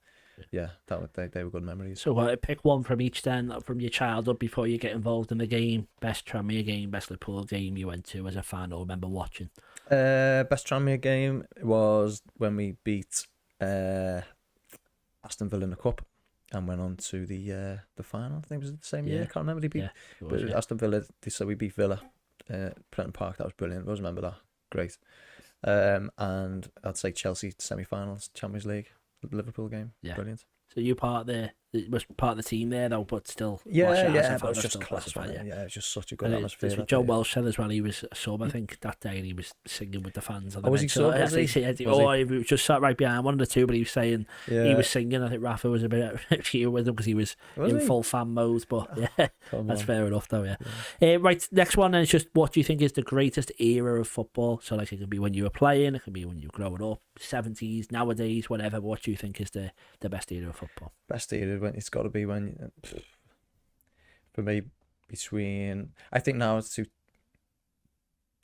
S11: Yeah, they were good memories.
S10: So pick one from each then, from your childhood before you get involved in the game. Best Tranmere game, best Liverpool game you went to as a fan or remember watching.
S11: Best Tranmere game was when we beat Aston Villa in the Cup and went on to the final. I think it was the same year. I can't remember. Aston Villa. So we beat Villa, Prenton Park. That was brilliant. I always remember that. Great. And I'd say Chelsea semi-finals, Champions League. Liverpool game, brilliant.
S10: So you part of the team there though, but still.
S11: But it was just class, right? Yeah, it was just such a good atmosphere.
S10: Joe Welsh said as well. He was a sub, I think, that day, and he was singing with the fans.
S11: Was he sub?
S10: He was just sat right behind one of the two, but he was saying he was singing. I think Rafa was a bit few with him because he was in full fan mode. But that's fair enough, though. Yeah. Right, next one is just what do you think is the greatest era of football? So like it could be when you were playing, it could be when you were growing up, 70s, nowadays, whatever. What do you think is the best era of football?
S11: Best era, it's got to be when, for me, I think now it's too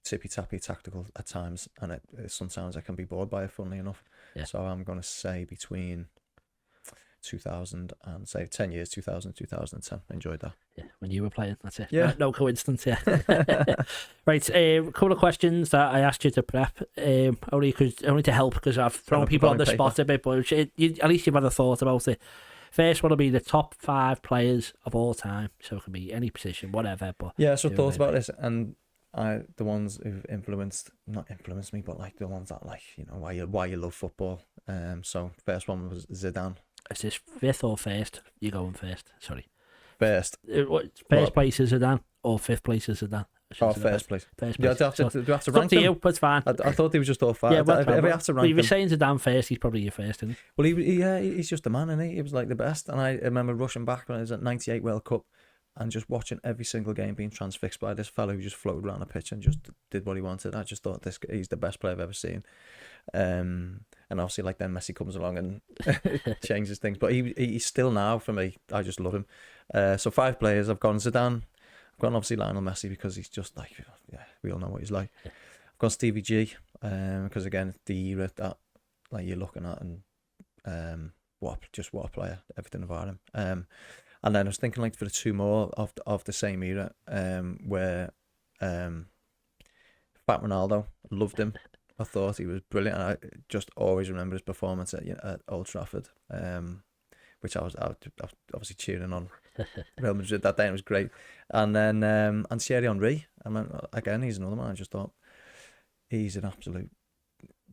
S11: tippy-tappy tactical at times, and sometimes I can be bored by it, funnily enough. So I'm going to say between 2000 and say 10 years, 2000, 2010. Enjoyed that.
S10: Yeah, when you were playing, that's it.
S11: Yeah.
S10: No coincidence, Right, a couple of questions that I asked you to prep, only to help, because I've thrown people on the spot a bit, but at least you've had a thought about it. First one will be the top 5 players of all time. So it can be any position, whatever. But
S11: yeah, so I thought about this, and the ones who've not influenced me, but like the ones that like, you know, why you love football. So first one was Zidane.
S10: Is this 5th or first? You're going first. Sorry.
S11: First.
S10: First place is Zidane or 5th place is Zidane?
S11: Oh, first place.
S10: First
S11: Do
S10: place.
S11: I have to rank them?
S10: You, but it's fine.
S11: I thought he was just all 5.
S10: Yeah,
S11: if I have to rank
S10: if you're
S11: them,
S10: saying Zidane first, he's probably your first, isn't he?
S11: well, he's just a man, isn't he? He was like the best, and I remember rushing back when I was at '98 World Cup and just watching every single game being transfixed by this fellow who just floated around the pitch and just did what he wanted. I just thought he's the best player I've ever seen. And obviously, like, then Messi comes along and changes things, but he's still now for me. I just love him. So 5 players. I've gone Zidane. I've gone obviously Lionel Messi because he's just like, yeah, we all know what he's like. I've gone Stevie G because again, the era that like you're looking at, and what a player, everything about him. And then I was thinking like for the 2 more of the same era, where Fat Ronaldo, loved him. I thought he was brilliant, and I just always remember his performance at Old Trafford, which I was obviously cheering on Real Madrid that day, and it was great. And then and Thierry Henry, I mean, again, he's another man. I just thought he's an absolute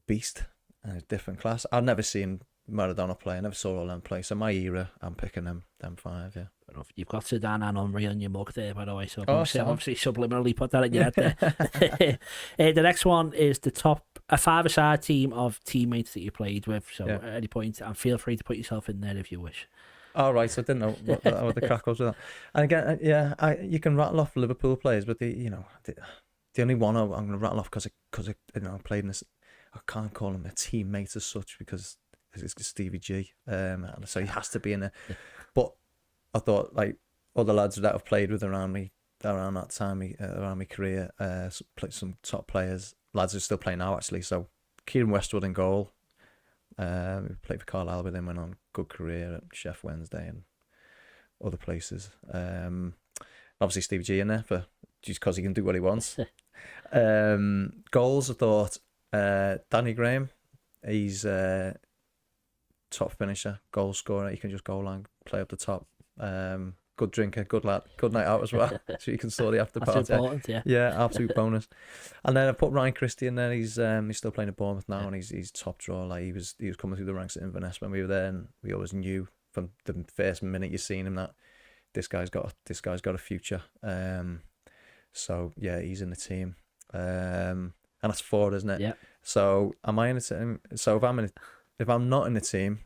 S11: beast and a different class. I've never seen Maradona play. I never saw all them play. So my era, I'm picking them 5. Yeah.
S10: You've got Zidane and Henry on your mug there, by the way. So
S11: obviously
S10: subliminally put that in your head there. The next one is the top a 5-a-side team of teammates that you played with. So at any point, and feel free to put yourself in there if you wish.
S11: All right, so I didn't know what the crack was with that. And again, you can rattle off Liverpool players, but the only one I'm going to rattle off because I played in this. I can't call him a teammate as such because it's Stevie G. So he has to be in there. But I thought like other lads that I've played with around me around that time, around my career, some top players, lads who are still playing now actually. So Kieran Westwood in goal. We played for Carlisle with him, went on good career at Chef Wednesday and other places. Obviously Stevie G in there for just because he can do what he wants. Goals, I thought Danny Graham, he's top finisher, goal scorer. He can just goal line, play up the top. Good drinker, good lad, good night out as well. So you can sort the after party.
S10: That's important, yeah.
S11: Yeah, absolute bonus. And then I put Ryan Christie in there. He's still playing at Bournemouth now, and he's top draw. Like he was coming through the ranks at Inverness when we were there, and we always knew from the first minute you seen him that this guy's got a future. So yeah, he's in the team. And that's 4, isn't it?
S10: Yeah.
S11: So am I in the team? So if I'm not in the team,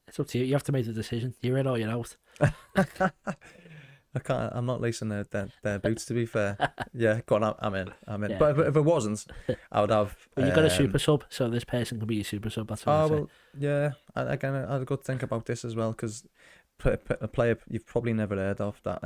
S10: it's up to you. You have to make the decision. You're in or you're out.
S11: I can't. I'm not lacing their boots. To be fair, yeah. Go on, I'm in.
S10: Yeah.
S11: But if it wasn't, I would have.
S10: Well, you've got a super sub, so this person can be your super sub. That's what I say.
S11: Well, yeah. Again, I'd go think about this as well because a player you've probably never heard of that.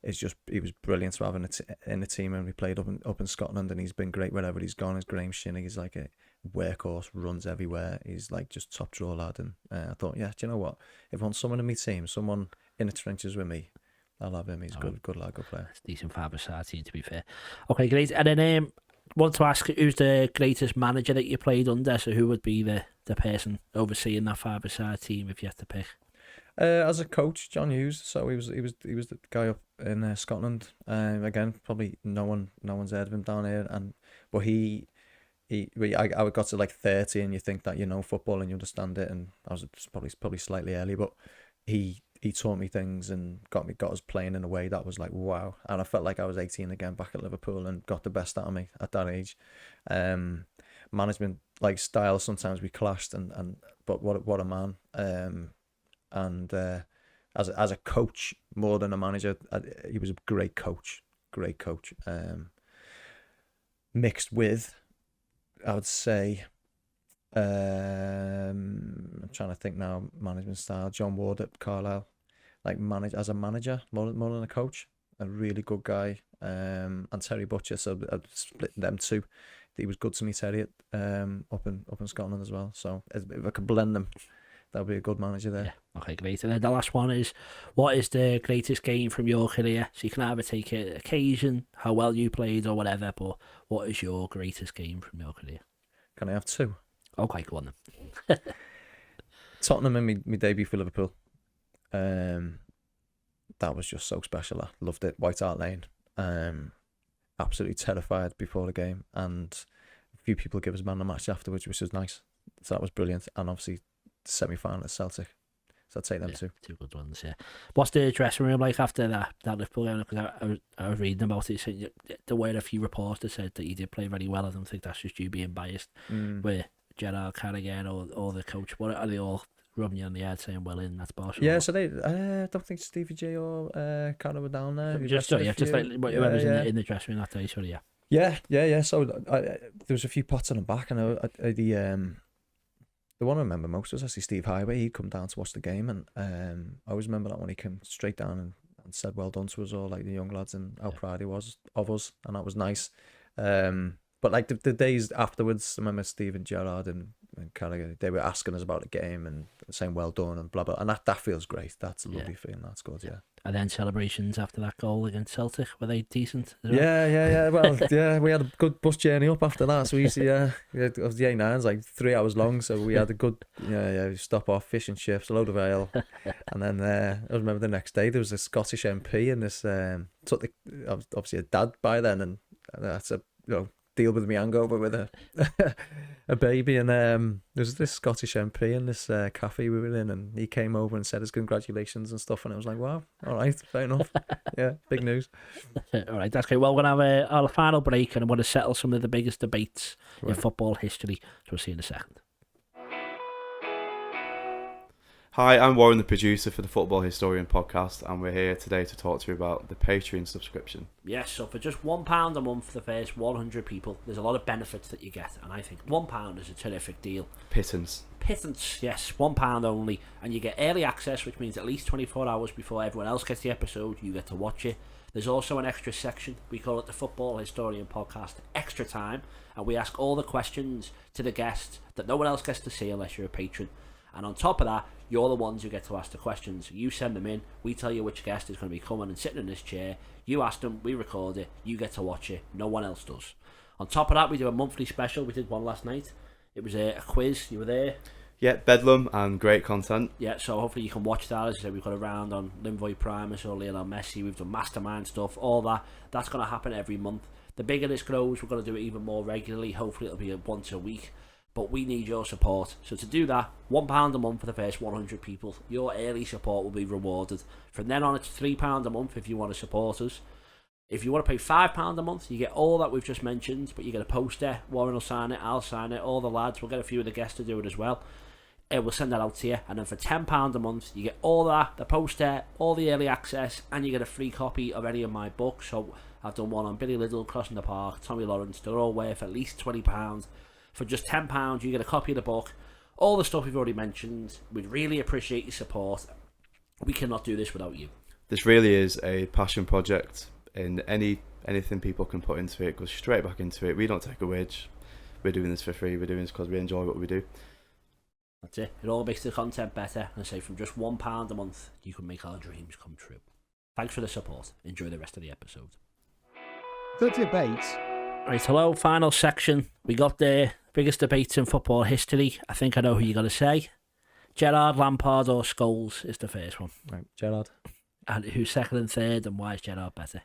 S11: He was brilliant to have in the team, and we played up in Scotland, and he's been great wherever he's gone. Is Graham Shinney. He's like a workhorse, runs everywhere. He's like just top draw lad, and I thought, yeah, do you know what? If I want someone in my team, someone in the trenches with me, I'll have him. He's good lad, good player.
S10: It's decent 5-a-side team, to be fair. Okay, great. And then want to ask, who's the greatest manager that you played under? So who would be the person overseeing that 5-a-side team if you had to pick?
S11: As a coach, John Hughes. So he was the guy up in Scotland. Again, probably no one's heard of him down here. But I got to like 30, and you think that you know football and you understand it, and I was probably slightly early, but he taught me things and got us playing in a way that was like wow, and I felt like I was 18 again back at Liverpool and got the best out of me at that age. Management like style, sometimes we clashed, but what a man. And as a coach more than a manager, he was a great coach. Mixed with, I would say, I'm trying to think now, management style, John Ward at Carlisle, like as a manager more than a coach, a really good guy. And Terry Butcher, so I'd split them two. He was good to me, Terry, up in Scotland as well. So if I could blend them, that would be a good manager there.
S10: Yeah. Okay, great. And then the last one is, what is the greatest game from your career? So you can either take an occasion, how well you played or whatever, but what is your greatest game from your career?
S11: Can I have 2?
S10: Okay, go on then.
S11: Tottenham in my debut for Liverpool. That was just so special. I loved it. White Hart Lane. Absolutely terrified before the game, and a few people give us man of the match afterwards, which was nice. So that was brilliant. And obviously, the semi-final at Celtic. So I'd take them too.
S10: Two good ones, yeah. What's the dressing room like after that Liverpool game? Because I was reading about it. So there were a few reports that said that you did play very well. I don't think that's just you being biased. Where Gerrard, Carlisle, or the coach, what are they all rubbing you on the head saying, well in, that's Barcelona?
S11: Yeah, so they, I don't think Stevie G or Carter were down there.
S10: Just like whoever's in the dressing room that day, sorry, yeah.
S11: Yeah. So there was a few pots on the back, and the one I remember most was actually Steve Highway. He'd come down to watch the game, and I always remember that when he came straight down and said well done to us all, like the young lads, and how proud he was of us, and that was nice. But like the days afterwards, I remember Steve and Gerrard and Carlisle, they were asking us about the game and saying well done and blah blah, and that feels great. That's a lovely feeling. That's good, yeah. And
S10: then celebrations after that goal against Celtic, were they decent as well?
S11: Yeah. Well, yeah, we had a good bus journey up after that. So we used to, we had the A9's like 3 hours long. So we had a good, we stop off, fish and chips, a load of ale. And then I remember the next day there was a Scottish MP and this, obviously a dad by then. And that's deal with me hangover with a baby, and there was this Scottish MP in this cafe we were in, and he came over and said his congratulations and stuff, and I was like, wow, all right, fair enough. Yeah, big news.
S10: All right, that's great. Well, we're going to have our final break, and I'm going to settle some of the biggest debates in football history, so we'll see you in a second.
S13: Hi, I'm Warren, the producer for the Football Historian podcast, and we're here today to talk to you about the Patreon subscription.
S10: Yes, so for just £1 a month for the first 100 people, there's a lot of benefits that you get, and I think £1 is a terrific deal.
S13: Pittance, yes,
S10: £1 only, and you get early access, which means at least 24 hours before everyone else gets the episode, you get to watch it. There's also an extra section, we call it the Football Historian Podcast Extra Time, and we ask all the questions to the guests that no one else gets to see unless you're a patron. And on top of that, you're the ones who get to ask the questions. You send them in, we tell you which guest is going to be coming and sitting in this chair. You ask them, we record it, you get to watch it. No one else does. On top of that, we do a monthly special. We did one last night. It was a quiz. You were there.
S13: Yeah, bedlam and great content.
S10: Yeah, so hopefully you can watch that. As I said, we've got a round on Linvoy Primus or Lionel Messi. We've done mastermind stuff, all that. That's going to happen every month. The bigger this grows, we're going to do it even more regularly. Hopefully it'll be once a week. But we need your support. So to do that, £1 a month for the first 100 people. Your early support will be rewarded. From then on, it's £3 a month if you want to support us. If you want to pay £5 a month, you get all that we've just mentioned, but you get a poster. Warren will sign it, I'll sign it, all the lads. We'll get a few of the guests to do it as well. We'll send that out to you. And then for £10 a month, you get all that, the poster, all the early access, and you get a free copy of any of my books. So I've done one on Billy Liddell, Crossing the Park, Tommy Lawrence. They're all worth at least £20. For just £10, you get a copy of the book, all the stuff we've already mentioned. We'd really appreciate your support. We cannot do this without you.
S13: This really is a passion project, and anything people can put into it goes straight back into it. We don't take a wage. We're doing this for free. We're doing this because we enjoy what we do.
S10: That's it. It all makes the content better. And I say from just £1 a month, you can make our dreams come true. Thanks for the support. Enjoy the rest of the episode.
S1: The debate.
S10: Right, hello, final section. We got the biggest debates in football history. I think I know who you're going to say. Gerrard, Lampard or Scholes is the first one.
S11: Right, Gerrard.
S10: And who's second and third, and why is Gerrard better?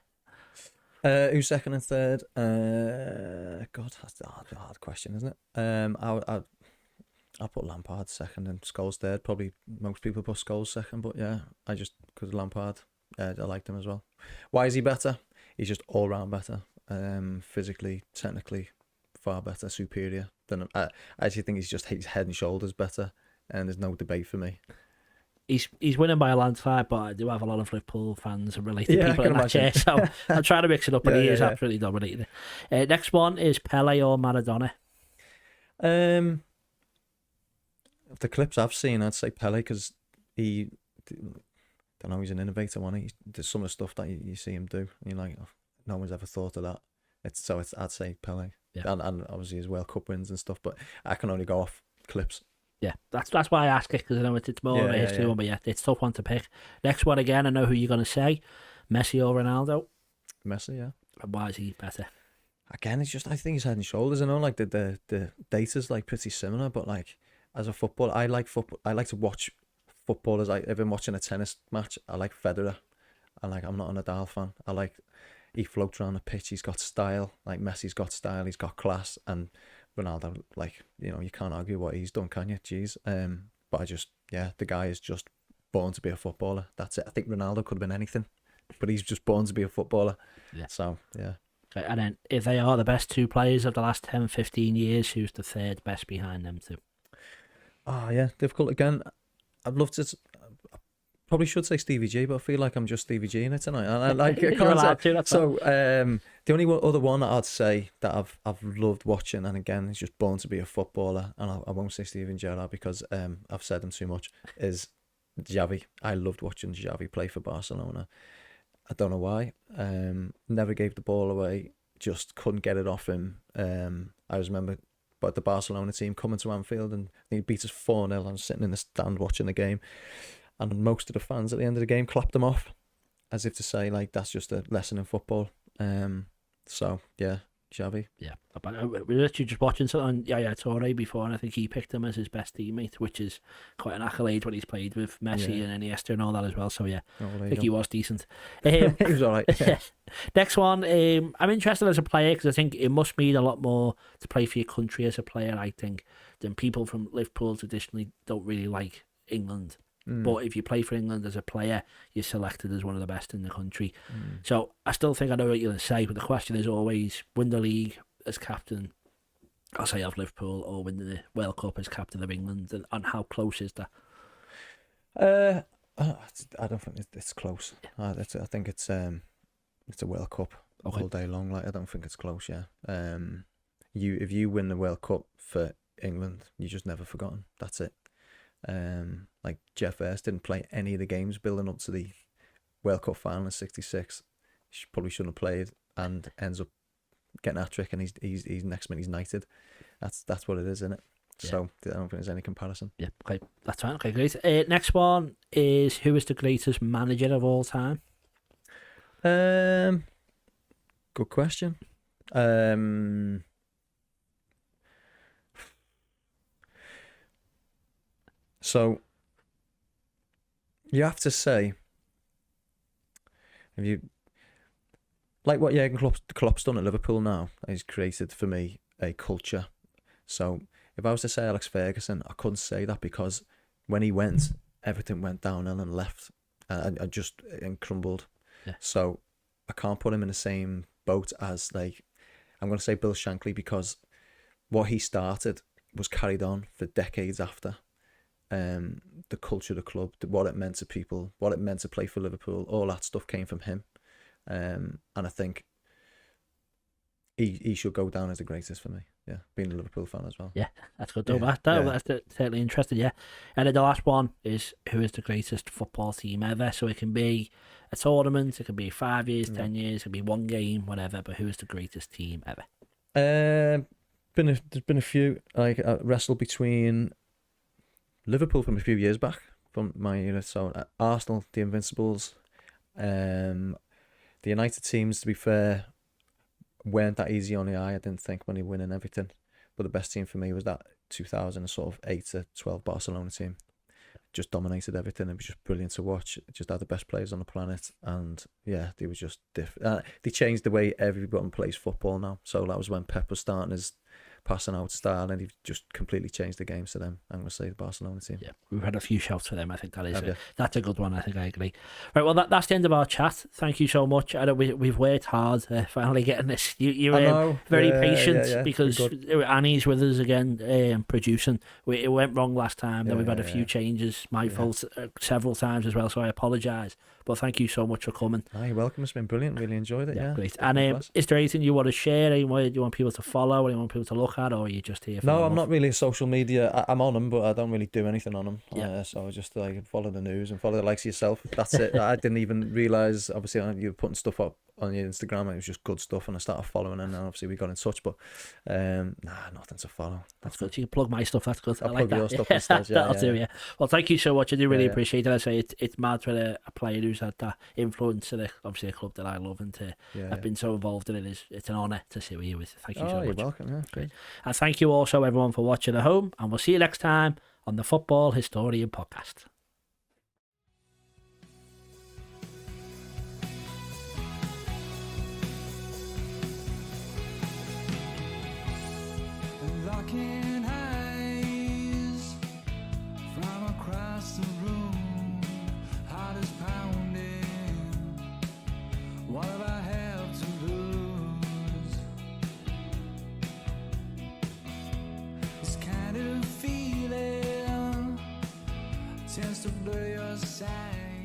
S11: Who's second and third? God, that's a hard question, isn't it? I'll put Lampard second and Scholes third. Probably most people put Scholes second, but yeah, I just, because of Lampard, I liked him as well. Why is he better? He's just all round better. Physically, technically, far better, superior than I actually think he's head and shoulders better, and there's no debate for me.
S10: He's winning by a landslide, but I do have a lot of Liverpool fans and related people in that chair, so I'm trying to mix it up, but he is absolutely dominating it. Next one is Pele or Maradona.
S11: The clips I've seen, I'd say Pele, because he's an innovator, he does some of the stuff that you see him do, and you're like, oh, no one's ever thought of that. I'd say Pele, and obviously his World Cup wins and stuff. But I can only go off clips.
S10: Yeah, that's why I ask it, because I know it's more of a history one, but it's a tough one to pick. Next one again, I know who you're going to say: Messi or Ronaldo.
S11: Messi, yeah.
S10: And why is he better?
S11: Again, it's just, I think he's head and shoulders. I know, like the data's like pretty similar, but like as a footballer, I like football. I like to watch footballers. I've been watching a tennis match. I like Federer. I'm not a Nadal fan. He floats around the pitch. He's got style. Like Messi's got style. He's got class. And Ronaldo, you can't argue what he's done, can you? Jeez. But the guy is just born to be a footballer. That's it. I think Ronaldo could have been anything, but he's just born to be a footballer. Yeah. So, yeah.
S10: Okay, and then if they are the best two players of the last 10, 15 years, who's the third best behind them two?
S11: Oh, yeah. Difficult again. I'd love to... Probably should say Stevie G, but I feel like I'm just Stevie G in it tonight. And I can't say. The only other one that I'd say that I've loved watching, and again, he's just born to be a footballer, and I won't say Steven Gerrard because I've said him too much, is Xavi. I loved watching Xavi play for Barcelona. I don't know why. Never gave the ball away. Just couldn't get it off him. I remember the Barcelona team coming to Anfield and he beat us 4-0. I was sitting in the stand watching the game. And most of the fans at the end of the game clapped them off, as if to say, that's just a lesson in football. So, yeah, Xavi.
S10: Yeah, we were literally just watching something on Yaya Toure before, and I think he picked him as his best teammate, which is quite an accolade when he's played with Messi and Iniesta and all that as well. So, yeah, I think he was decent.
S11: He was all right. Yeah.
S10: Next one, I'm interested as a player because I think it must mean a lot more to play for your country as a player, I think, than people from Liverpool traditionally don't really like England. But if you play for England as a player, you're selected as one of the best in the country. So I still think I know what you're going to say, but the question is always win the league as captain, I'll say of Liverpool, or win the World Cup as captain of England, and how close is that?
S11: I don't think it's close. I think it's a World Cup all day long. I don't think it's close. Yeah. If you win the World Cup for England, you're just never forgotten. That's it. Like Jeff Hurst didn't play any of the games building up to the World Cup final in '66. He probably shouldn't have played, and ends up getting a hat-trick, and he's next minute he's knighted. That's what it is, isn't it? Yeah. So I don't think there's any comparison.
S10: Yeah, okay, that's fine. Okay, great. Next one is, who is the greatest manager of all time?
S11: Good question. So you have to say, if you like what Jurgen Klopp's done at Liverpool now, he's created for me a culture. So if I was to say Alex Ferguson, I couldn't say that because when he went, everything went downhill and left, and crumbled. Yeah. So I can't put him in the same boat as I'm going to say Bill Shankly, because what he started was carried on for decades after. The culture of the club, what it meant to people, what it meant to play for Liverpool, all that stuff came from him. And I think he should go down as the greatest for me. Yeah, being a Liverpool fan as well.
S10: Yeah, that's good. That's certainly interesting. Yeah, and then the last one is, who is the greatest football team ever? So it can be a tournament, it can be 5 years, 10 years, it can be one game, whatever. But who is the greatest team ever?
S11: There's been a few. I wrestled between Liverpool from a few years back, from my unit. So Arsenal, the Invincibles, the United teams, to be fair, weren't that easy on the eye. I didn't think, when they winning everything. But the best team for me was that 2000 sort of 8 to 12 Barcelona team. Just dominated everything. It was just brilliant to watch. It just had the best players on the planet, and yeah, they were just different. They changed the way everyone plays football now. So that was when Pep was starting his passing out style, and he just completely changed the game to them. I'm going to say the Barcelona team.
S10: Yeah, we've had a few shouts for them. I think that's a good one. I think I agree. Right, well, that's the end of our chat. Thank you so much. I know we've worked hard finally getting this. You were very patient because Annie's with us again, producing. It went wrong last time. Then we've had a few changes. My fault several times as well, so I apologise. But thank you so much for coming.
S11: You're welcome. It's been brilliant. Really enjoyed it. Yeah,
S10: great. And is there anything you want to share? Anyone you want people to follow? Anyone you want people to look at, or are you just here for
S11: No, I'm not really social media. I'm on them, but I don't really do anything on them. Yeah. So I just follow the news and follow the likes of yourself. That's it. I didn't even realise, obviously, you were putting stuff up on your Instagram, and it was just good stuff, and I started following, and obviously we got in touch, but nothing to follow.
S10: That's good. You can plug my stuff. That's good.
S11: I'll plug your stuff instead.
S10: That'll do. Yeah. Well, thank you so much. I do really appreciate it. I say it's mad for a player who's had that influence at obviously a club that I love, and I've been so involved in it. It's an honour to sit with you. Thank you so much.
S11: You're welcome. Yeah,
S10: great. And thank you also everyone for watching at home, and we'll see you next time on the Football Historian Podcast.
S14: What have I have to lose? This kind of feeling tends to blur your sight.